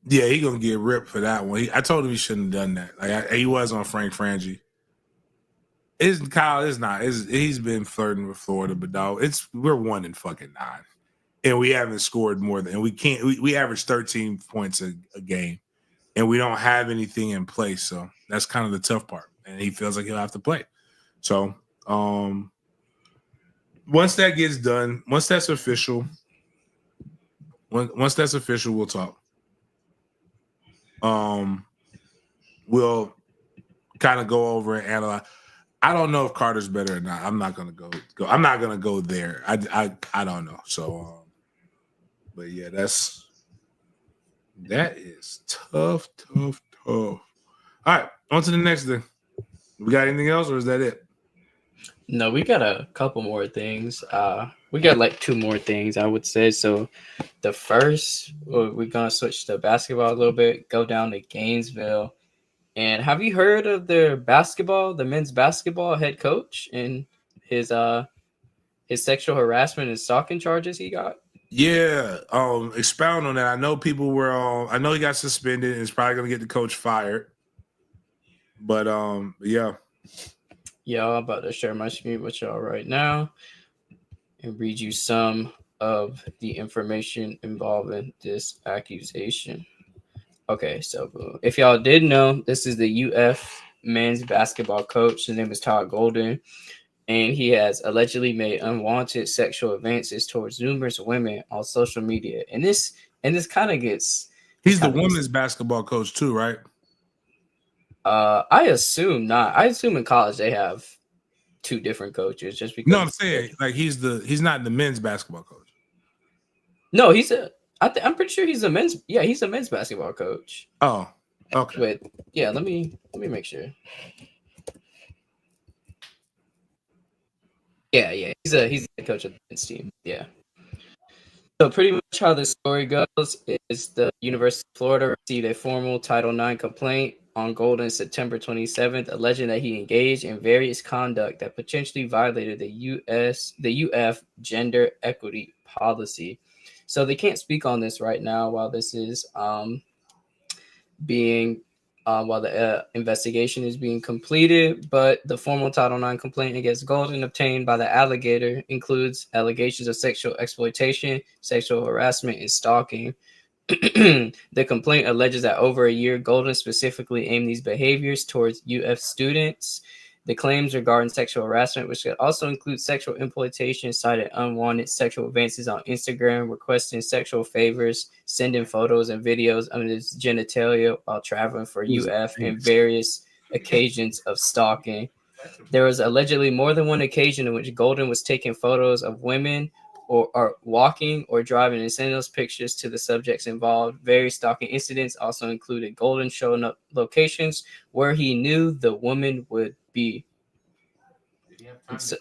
Yeah, he gonna get ripped for that one. I told him he shouldn't have done that. Like he was on Frank Frangie. Kyle is not. He's been flirting with Florida, but dog, we're 1-9, and we haven't scored more than. And we can't. We average 13 points a game, and we don't have anything in place. So that's kind of the tough part. And he feels like he'll have to play. So once that gets done, once that's official, we'll talk. We'll kind of go over and analyze. I don't know if Carter's better or not. I'm not gonna go. I'm not gonna go there. I don't know. So, but yeah, that is tough. All right, on to the next thing. We got anything else, or is that it? No, we got a couple more things. We got like 2 more things, I would say. So the first, we're gonna switch to basketball a little bit. Go down to Gainesville. And have you heard of the men's basketball head coach and his sexual harassment and stalking charges he got? Yeah, expound on that. I know people were I know he got suspended and is probably gonna get the coach fired. But yeah. Yeah, I'm about to share my screen with y'all right now and read you some of the information involving this accusation. Okay, so if y'all didn't know, this is the UF men's basketball coach. His name is Todd Golden, and he has allegedly made unwanted sexual advances towards numerous women on social media. And this kind of gets. He's the women's basketball coach too, right? I assume not. I assume in college they have two different coaches. Just because. No, I'm saying like he's not the men's basketball coach. No, I'm pretty sure he's a men's. Yeah, he's a men's basketball coach. Oh, okay. Wait, yeah. Let me make sure. Yeah. He's the coach of the men's team. Yeah. So pretty much how the story goes is the University of Florida received a formal Title IX complaint on Golden September 27th, alleging that he engaged in various conduct that potentially violated the UF gender equity policy. So they can't speak on this right now while this is while the investigation is being completed, but the formal Title IX complaint against Golden obtained by the alligator includes allegations of sexual exploitation, sexual harassment, and stalking. The complaint alleges that over a year, Golden specifically aimed these behaviors towards UF students. The claims regarding sexual harassment, which could also include sexual exploitation, cited unwanted sexual advances on Instagram, requesting sexual favors, sending photos and videos of his genitalia while traveling for UF, and various occasions of stalking. There was allegedly more than one occasion in which Golden was taking photos of women or walking or driving and sending those pictures to the subjects involved. Various stalking incidents also included Golden showing up locations where he knew the woman would be. So,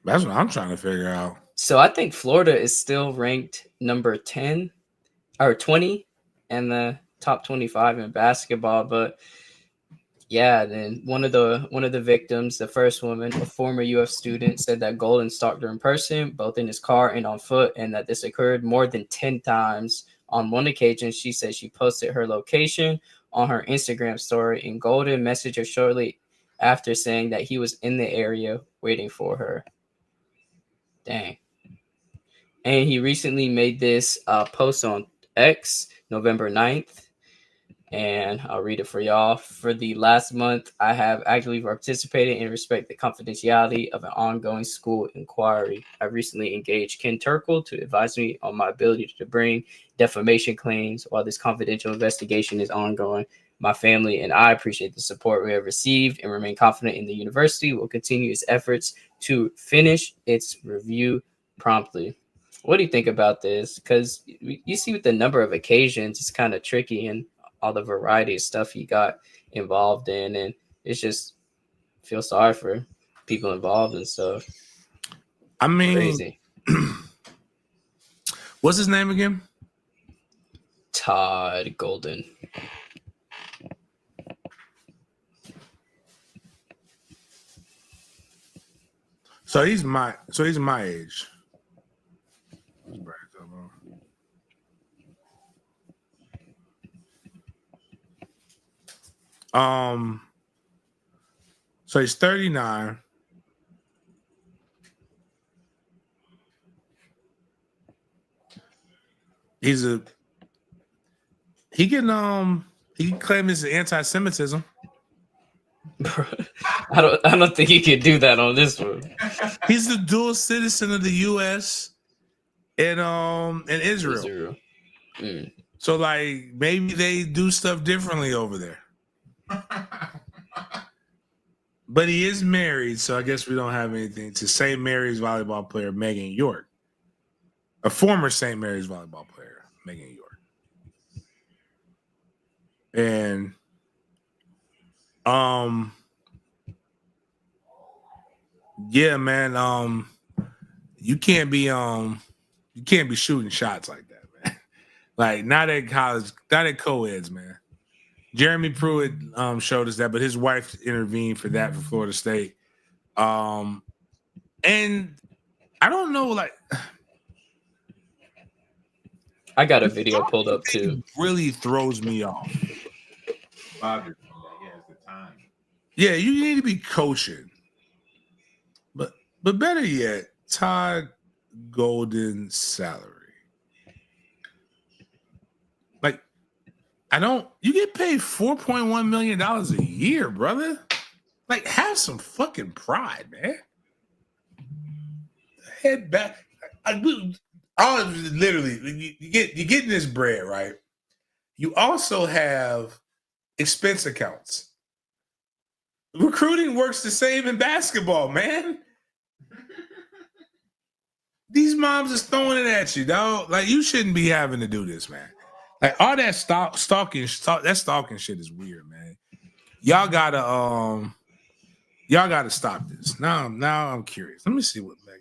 that's what I'm trying to figure out. So I think Florida is still ranked number 10 or 20 in the top 25 in basketball, but yeah, then one of the victims, the first woman, a former UF student, said that Golden stalked her in person, both in his car and on foot, and that this occurred more than 10 times. On one occasion, she said she posted her location on her Instagram story, and Golden messaged her shortly after saying that he was in the area waiting for her. Dang. And he recently made this post on X, November 9th. And I'll read it for y'all. For the last month, I have actively participated and respect the confidentiality of an ongoing school inquiry. I recently engaged Ken Turkle to advise me on my ability to bring defamation claims while this confidential investigation is ongoing. My family and I appreciate the support we have received and remain confident in the university will continue its efforts to finish its review promptly. What do you think about this? Because you see with the number of occasions, it's kind of tricky and all the variety of stuff he got involved in, and it's just feel sorry for people involved and stuff. I mean, crazy. What's his name again? Todd Golden. So he's my age. So he's 39. He can claim it's anti-Semitism. I don't think he could do that on this one. He's the dual citizen of the US and Israel. Mm. So like maybe they do stuff differently over there. But he is married, so I guess we don't have anything to St. Mary's volleyball player Megan York. A former St. Mary's volleyball player, Megan York. And yeah, man, you can't be shooting shots like that, man. Like not at college, not at co-eds, man. Jeremy Pruitt showed us that, but his wife intervened for that for Florida State. And I don't know, like I got a video pulled up too. really throws me off. Bobby, he has the time. Yeah, you need to be coaching. But better yet, Todd Golden salary. Like, you get paid $4.1 million a year, brother. Like, have some fucking pride, man. Head back. Literally, you're getting this bread, right? You also have expense accounts. Recruiting works the same in basketball, man. These moms is throwing it at you, dog. Like, you shouldn't be having to do this, man. Like, all that stalking shit is weird, man. Y'all gotta stop this. Now I'm curious. Let me see what Megan.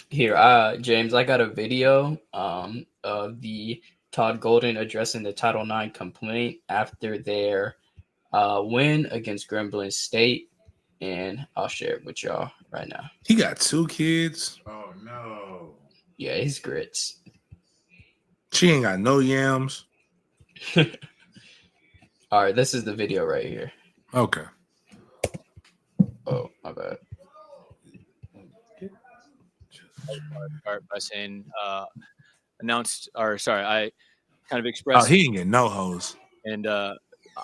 Here, James, I got a video of the Todd Golden addressing the Title IX complaint after their win against Grambling State, and I'll share it with y'all right now. He got 2 kids. Oh no. Yeah, he's grits. She ain't got no yams. All right, this is the video right here. Okay. Oh, my bad. Start by saying I kind of Oh, expressed he ain't getting no hoes. and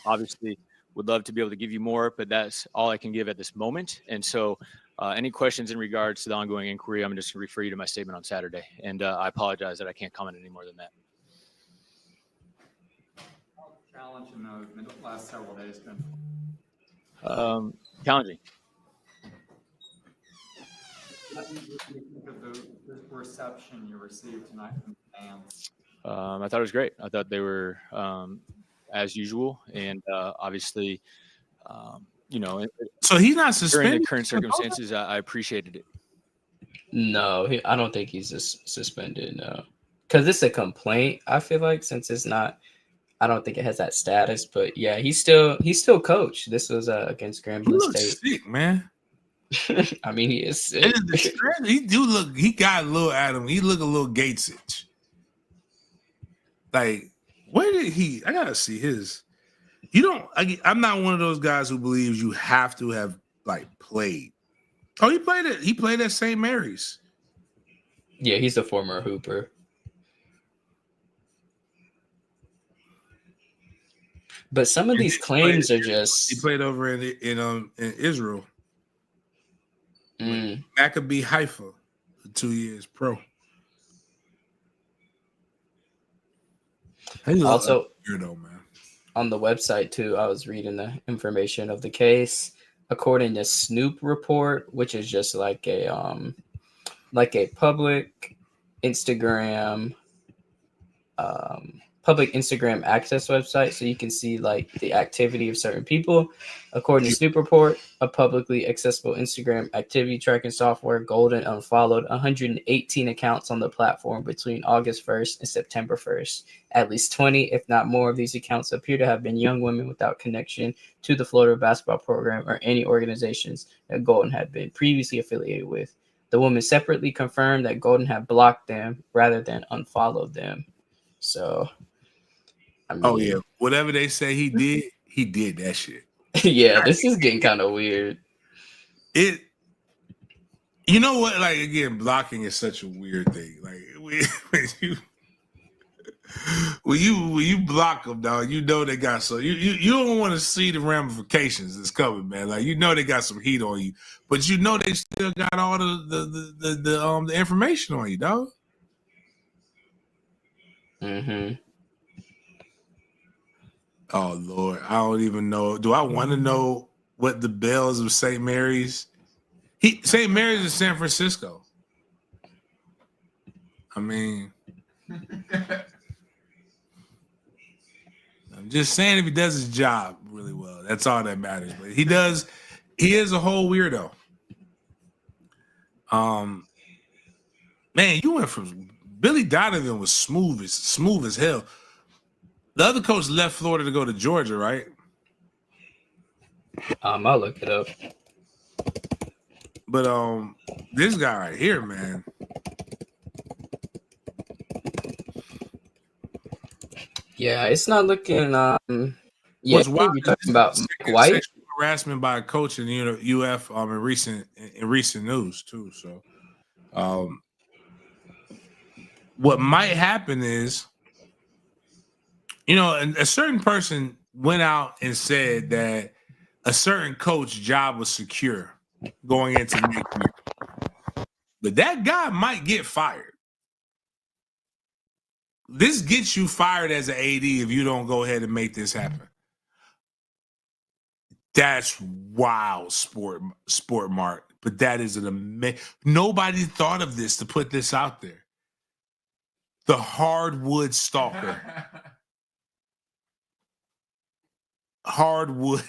obviously would love to be able to give you more, but that's all I can give at this moment. And so any questions in regards to the ongoing inquiry, I'm just going to refer you to my statement on Saturday. And I apologize that I can't comment any more than that. Challenge in the last several days been Challenging. What do you think of the reception you received tonight from the fans? I thought it was great. I thought they were as usual, and obviously, So he's not during suspended the current circumstances, I appreciated it. No, I don't think he's suspended. No, because it's a complaint. I feel like since it's not, I don't think it has that status. But yeah, he's still coach. This was against He Grambling looks State. sick, man. I mean, he is sick. And the strength, he got a little Adam. He look a little Gatesage. Like, where did I gotta see his. I'm not one of those guys who believes you have to have like played. Oh, he played at St. Mary's. Yeah, he's a former hooper. But some of these claims are just. He played over in Israel. Mm. Maccabi Haifa for 2 years pro. Also, weirdo, man. On the website too, I was reading the information of the case. According to Snoop Report, which is just like a public Instagram access website, so you can see like the activity of certain people. According to Snoop Report, a publicly accessible Instagram activity tracking software, Golden unfollowed 118 accounts on the platform between August 1st and September 1st. At least 20, if not more, of these accounts appear to have been young women without connection to the Florida basketball program or any organizations that Golden had been previously affiliated with. The woman separately confirmed that Golden had blocked them rather than unfollowed them. So, I mean, Oh yeah, whatever they say he did that shit. Yeah, this is getting kind of weird. You know what? Like, again, blocking is such a weird thing. Like when you block them, dog, you know they got you don't want to see the ramifications that's coming, man. Like, you know they got some heat on you, but you know they still got all the information on you, dog. Mm-hmm. Oh Lord, I don't even know. Do I want to know what the bells of St. Mary's? St. Mary's is San Francisco. I mean, I'm just saying, if he does his job really well, that's all that matters. But he is a whole weirdo. Man, you went from Billy Donovan was smooth as hell. The other coach left Florida to go to Georgia, right? I'll look it up. But this guy right here, man. Yeah, it's not looking. Yeah, What's wild you're is talking about sexual White. harassment by a coach in UF in recent news too. So, what might happen is, a certain person went out and said that a certain coach job was secure going into next year, but that guy might get fired. This gets you fired as an AD if you don't go ahead and make this happen. That's wild, sport Mark. But that is an amazing. Nobody thought of this to put this out there. The hardwood stalker. hardwood.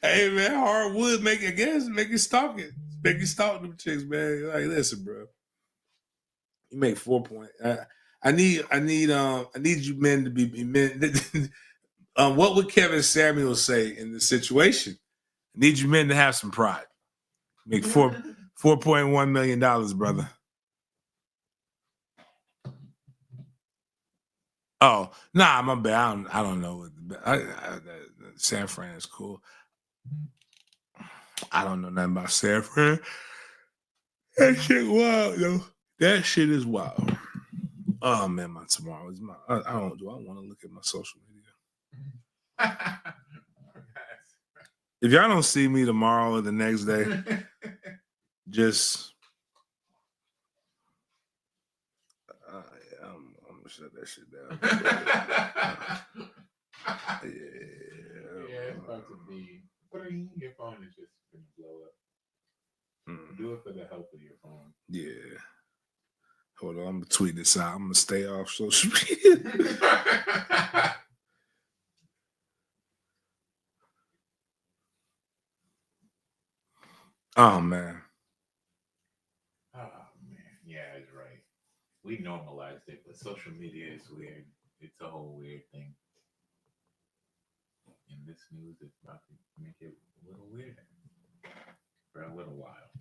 Hey man, hardwood make it stalking. Make it stalk them chicks, man. Like, listen, bro. You make 4 points. I need you men to be men. What would Kevin Samuel say in this situation? I need you men to have some pride. Make $4.1 million, brother. Oh, nah, my bad. I don't know. San Fran is cool. I don't know nothing about San Fran. That shit wild, though. That shit is wild. Oh man, tomorrow is my. I want to look at my social media. If y'all don't see me tomorrow or the next day, just I'm gonna shut that shit down. Yeah, it's about to be. Put it in your phone and just blow up. Do it for the health of your phone. Yeah. Hold on, I'm gonna tweet this out. I'm gonna stay off social media. Oh man. Yeah, it's right. We normalized it, but social media is weird. It's a whole weird thing. And this news is about to make it a little weirder for a little while.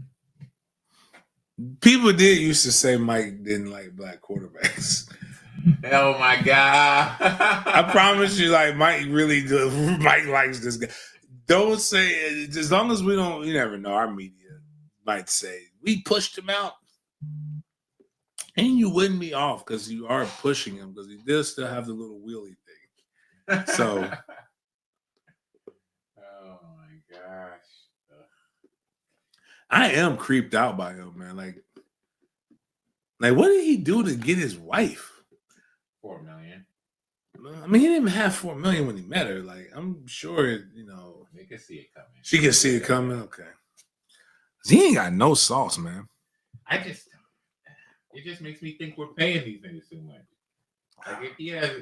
People did used to say Mike didn't like black quarterbacks. Oh my God. I promise you, like Mike really does. Mike likes this guy. Don't say, as long as we don't, you never know. Our media might say, we pushed him out. And you wouldn't be off because you are pushing him because he does still have the little wheelie thing. So. Oh my gosh. I am creeped out by him, man. Like what did he do to get his wife? $4 million. I mean, he didn't even have $4 million when he met her. Like, I'm sure, they could see it coming. She could see it coming. Okay, he ain't got no sauce, man. It just makes me think we're paying these niggas too much. Like,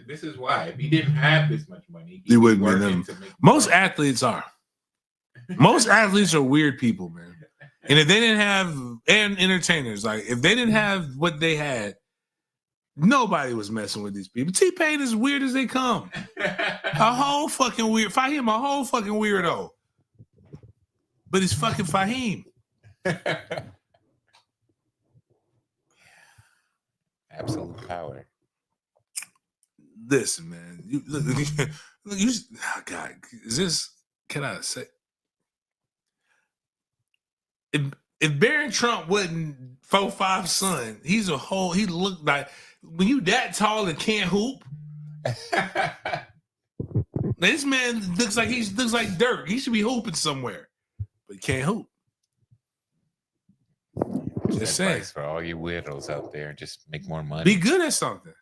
this is why. If he didn't have this much money, he wouldn't be them. Most athletes are. Most athletes are weird people, man. And if they didn't have, and entertainers, like if they didn't have what they had, nobody was messing with these people. T-Pain is weird as they come. A whole fucking weird. Fahim, a whole fucking weirdo. But it's fucking Fahim. Absolute power. Listen, man. Look, oh God, is this? Can I say? If Barron Trump wasn't 4'5" son, he looked like when you that tall and can't hoop. This man looks like Dirk. He should be hooping somewhere, but he can't hoop. Just saying, for all you weirdos out there, just make more money. Be good at something.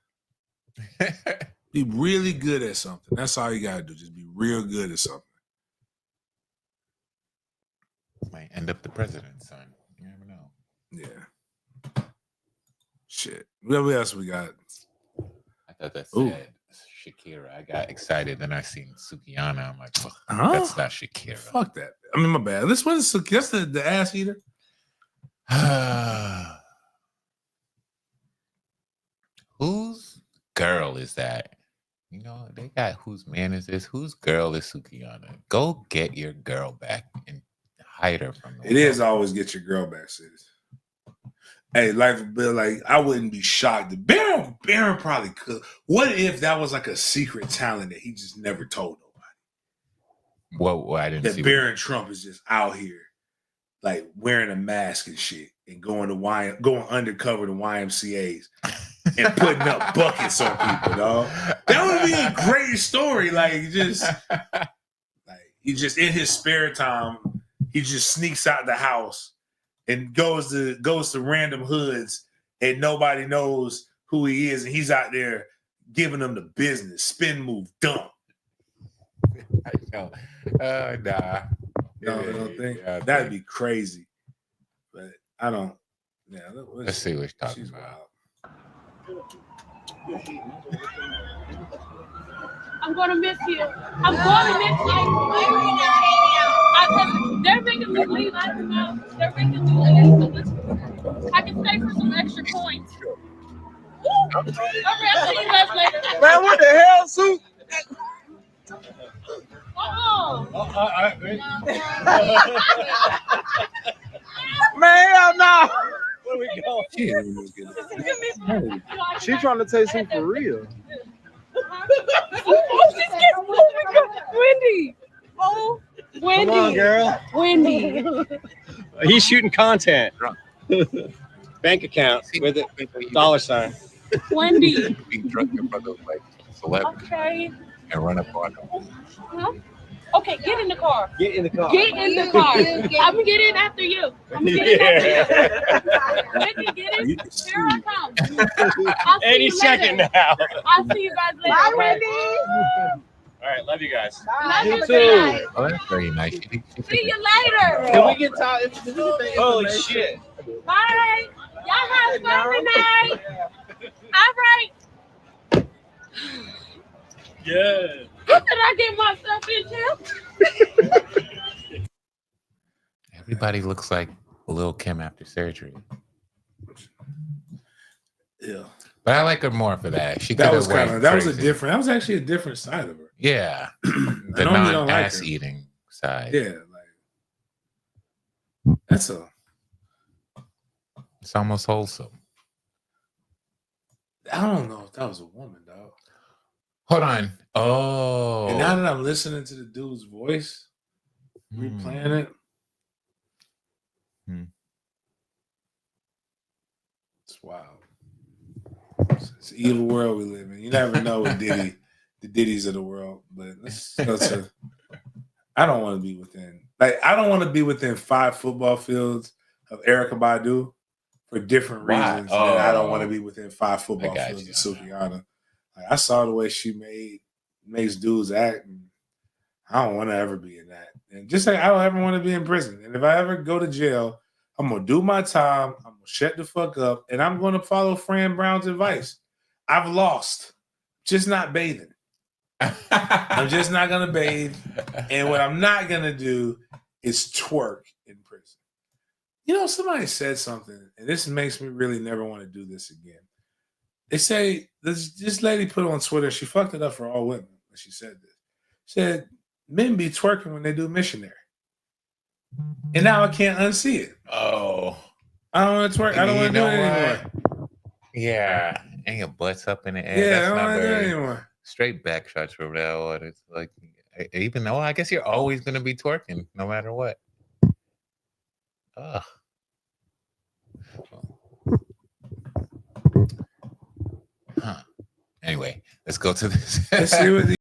Be really good at something. That's all you gotta do. Just be real good at something. Might end up the president's son. You never know. Yeah. Shit. What else we got? I thought that said Shakira. I got excited, then I seen Sukiyana. I'm like, fuck, that's not Shakira. Fuck that. I mean, my bad. This was that's the ass eater. Whose girl is that? You know, they got whose man is this? Whose girl is Sukiyana? Go get your girl back and hide her from the It is always get your girl back, sis. Hey, life Bill, like I wouldn't be shocked. Baron probably could. What if that was like a secret talent that he just never told nobody? Well, I didn't That see Baron Trump is just out here, like wearing a mask and shit, and going undercover to YMCA's and putting up buckets on people, dog. That would be a great story. Like he just in his spare time, he just sneaks out the house and goes to random hoods and nobody knows who he is, and he's out there giving them the business, spin move, dump. Nah. No, I don't think that'd be crazy. But I don't. Yeah, let's see what he's talking about. I'm gonna miss you. They're making me leave. I don't know. They're making me leave. I can stay for some extra points. All right, I'll see you guys later. Man, what the hell, Sue? Man, hell no. Where we going? She trying to take some for real. Wendy. Oh, Wendy. Come on, girl. Wendy. He's shooting content. Bank account with it, dollar sign. Wendy. Being drunk in front of like celebrities Okay. and run up on them. Huh? Okay, get in the car. Get in the car. Get in the car. I'm gonna get in after you. I'm gonna get in after you. Wendy, get in. Here I come. I'll see Any you second later. now. I'll see you guys later. Bye, Wendy. All right, love you guys. Love You you too. Oh, that's very nice. See you later. Can we get tired? Holy shit. Bye. Y'all have fun tonight. All right. Yeah. What did I get myself into? Everybody looks like Lil' Kim after surgery. Yeah. But I like her more for that. That was actually a different side of her. Yeah. The normally don't like non-ass her. eating side. Yeah, like it's almost wholesome. I don't know if that was a woman, dog. Hold on. Oh. And now that I'm listening to the dude's voice, replaying it, it's wild. It's an evil world we live in. You never know with the Diddies of the world. But let's go to. I don't want to be within 5 football fields of Erykah Badu for different reasons. And I don't want to be within 5 football fields of Sukiyana. Like, I saw the way she makes dudes act, and I don't want to ever be in that. And just like I don't ever want to be in prison. And if I ever go to jail, I'm gonna do my time. I'm gonna shut the fuck up, and I'm gonna follow Fran Brown's advice. I've lost, just not bathing. I'm just not gonna bathe, and what I'm not gonna do is twerk in prison. You know, somebody said something, and this makes me really never want to do this again. They say this lady put on Twitter, she fucked it up for all women when she said this. She said men be twerking when they do missionary. And now I can't unsee it. Oh. I don't want to twerk. I don't want to do it anymore. Yeah. And your butt's up in the air. Yeah, That's I don't not want to do it very anymore. straight back shots from now on. It's like, even though I guess you're always going to be twerking no matter what. Ugh. Huh. Anyway, let's go to this. Let's see what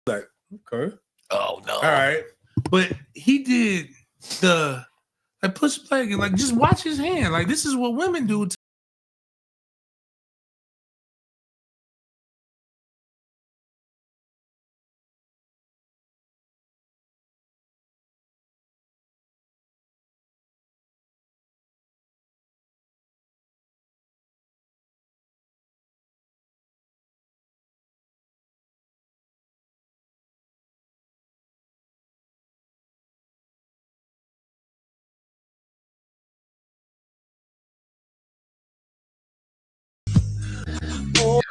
Like, okay. Oh no. All right. But he did the like push play again. Like, just watch his hand. Like, this is what women do.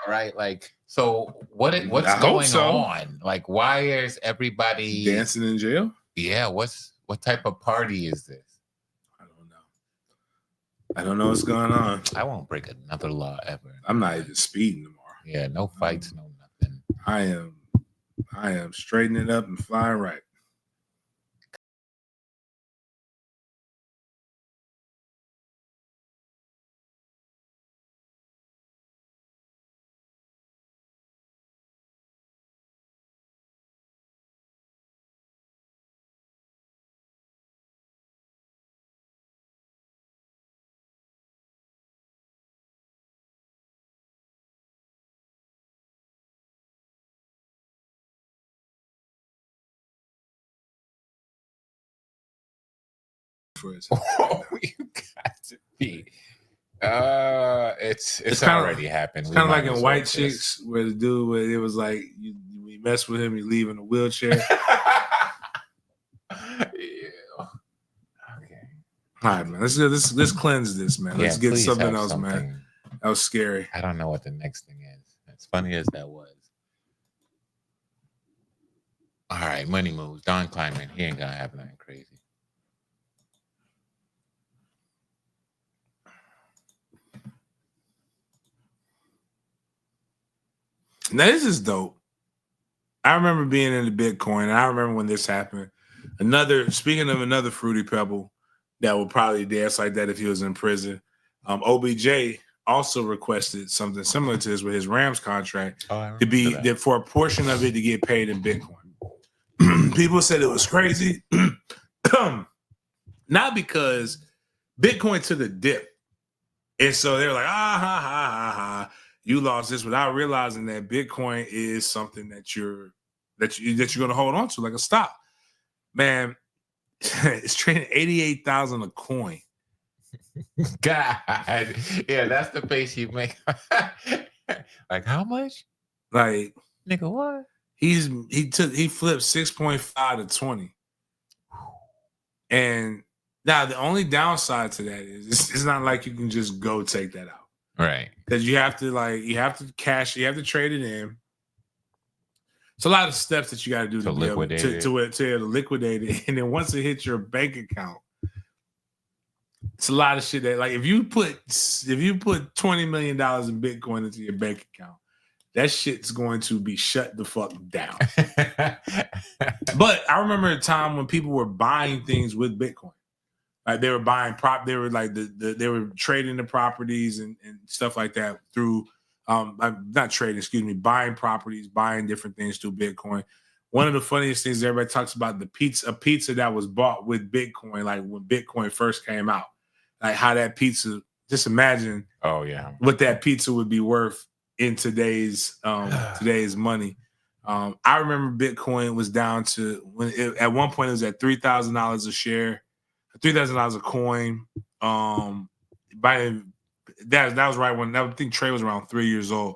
Right, like, so what's I hope going so. on? Like, why is everybody Dancing in jail? Yeah, what type of party is this? I don't know what's going on. I won't break another law ever. I'm not even speeding tomorrow. Yeah, no fights, no nothing. I am straightening up and flying right. Oh, you got to be. It's kinda, already happened. It's kind of like in White Chicks, where the dude, where it was like you mess with him, you leave in a wheelchair. Yeah. Okay. All right, man. Let's cleanse this, man. Let's get something else, man. That was scary. I don't know what the next thing is. As funny as that was. All right, money moves. Don Kleinman, he ain't gonna have nothing crazy. Now this is dope. I remember being into Bitcoin, and I remember when this happened. Speaking of another fruity pebble that would probably dance like that if he was in prison. OBJ also requested something similar to this with his Rams contract to be that for a portion of it to get paid in Bitcoin. People said it was crazy, not because Bitcoin took a dip, and so they're like, ha. You lost this without realizing that Bitcoin is something that you're going to hold on to like a stock. Man, it's trading 88,000 a coin. God, yeah, that's the face you make. Like how much? Like nigga, what? He flipped 6.5 to 20, and now the only downside to that is it's not like you can just go take that out. Right. Because you have to cash, you have to trade it in. It's a lot of steps that you got to do to liquidate it. And then once it hits your bank account, it's a lot of shit that, like, if you put $20 million in Bitcoin into your bank account, that shit's going to be shut the fuck down. But I remember a time when people were buying things with Bitcoin. Like they were buying they were like they were trading the properties and stuff like that through not trading, buying properties, buying different things through Bitcoin. One of the funniest things everybody talks about, a pizza that was bought with Bitcoin, like when Bitcoin first came out, like how that pizza, just imagine what that pizza would be worth in today's money. I remember Bitcoin was down to at one point it was at $3,000 a share. $3,000 a coin. That was right when I think Trey was around 3 years old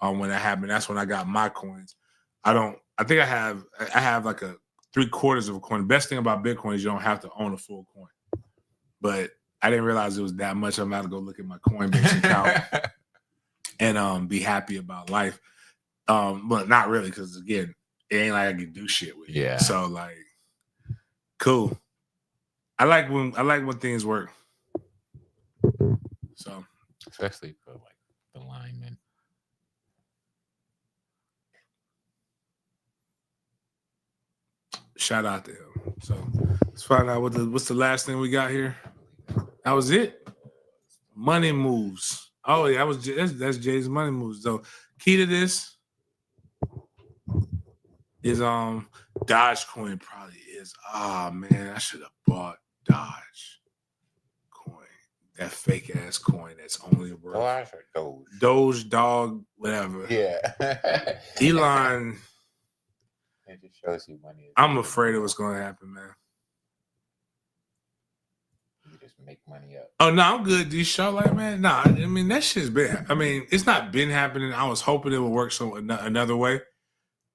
when that happened. That's when I got my coins. I think I have like a 3/4 of a coin. The best thing about Bitcoin is you don't have to own a full coin. But I didn't realize it was that much. I'm about to go look at my Coinbase account and be happy about life. But not really, because again, it ain't like I can do shit with it. Yeah. So like, cool. I like when things work. So, especially for like the linemen. Shout out to him. So let's find out what's the last thing we got here. That was it. Money moves. Oh yeah, that's Jay's money moves. So key to this. is Dogecoin probably is. Ah man, I should have bought Doge coin. That fake ass coin that's only worth Doge or Doge? Doge, dog, whatever. Yeah. Elon. It just shows you money. I'm afraid of what's gonna happen, man. You just make money up. Oh no, I'm good. These show like man, nah. I mean that shit's been. I mean, it's not been happening. I was hoping it would work another way.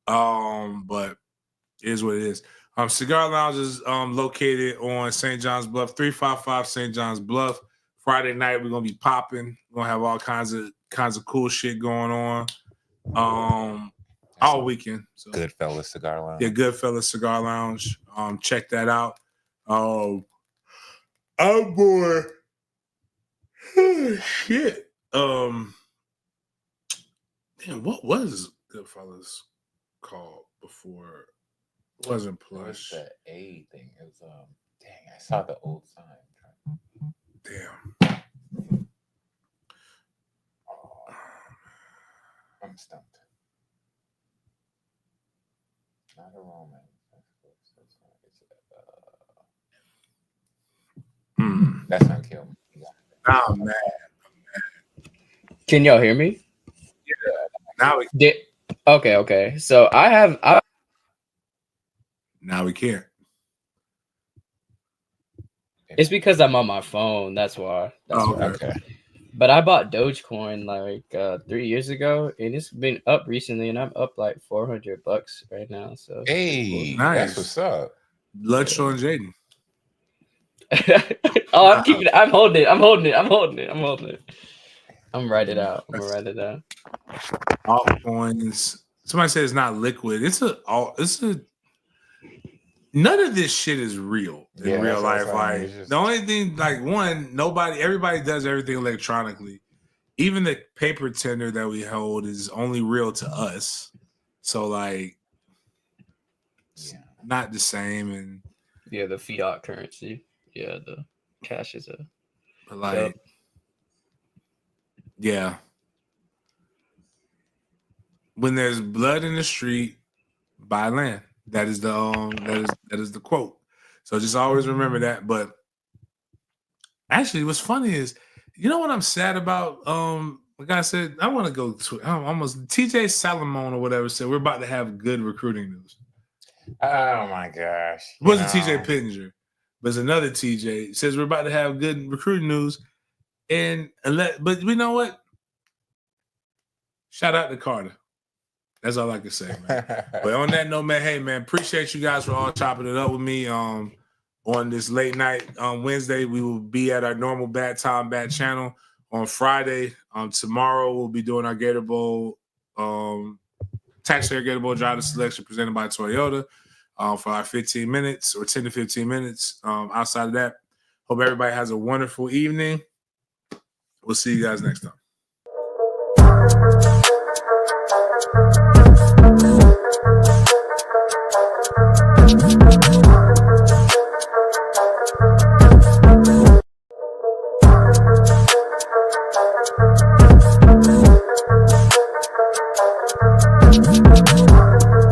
But it is what it is. Cigar Lounge is located on St. John's Bluff, 355 St. John's Bluff. Friday night we're gonna be popping. We're gonna have all kinds of cool shit going on. All weekend. So. Goodfellas Cigar Lounge. Yeah, Goodfellas Cigar Lounge. Check that out. Oh boy. Shit. Damn, what was Goodfellas called before? It wasn't Plush. It was the A thing. It was dang, I saw the old sign. Damn. Oh, I'm stumped. Not a Roman. That's not kill me. Oh man. Can y'all hear me? Yeah. Now we Okay. So I now we can't. It's because I'm on my phone. That's why. Okay. But I bought Dogecoin like 3 years ago, and it's been up recently, and I'm up like $400 right now. So hey, nice. That's what's up. Blood showing Jaden. Oh, I'm keeping it. I'm holding it. I'm holding it. I'm writing it out. I'm gonna write it down. Altcoins. Somebody said it's not liquid. It's a. None of this shit is real in real life. Like the only thing, like everybody does everything electronically. Even the paper tender that we hold is only real to us. So like, not the same. And yeah, the fiat currency. Yeah, the cash is but like, yeah. When there's blood in the street, buy land. That is the that is the quote. So just always remember that. But actually, what's funny is, you know what I'm sad about? Like I said, I want to go to almost TJ Salomon or whatever said we're about to have good recruiting news. Oh my gosh! It wasn't TJ Pittenger, but it's another TJ. It says we're about to have good recruiting news, but you know what? Shout out to Carter. That's all I can say, man. But on that note, man, hey, man, appreciate you guys for all chopping it up with me on this late night on Wednesday. We will be at our normal Bad Time Bad channel on Friday. Tomorrow we'll be doing our Gator Bowl, Taxpayer Gator Bowl driver selection presented by Toyota for our 15 minutes or 10 to 15 minutes. Outside of that, hope everybody has a wonderful evening. We'll see you guys next time.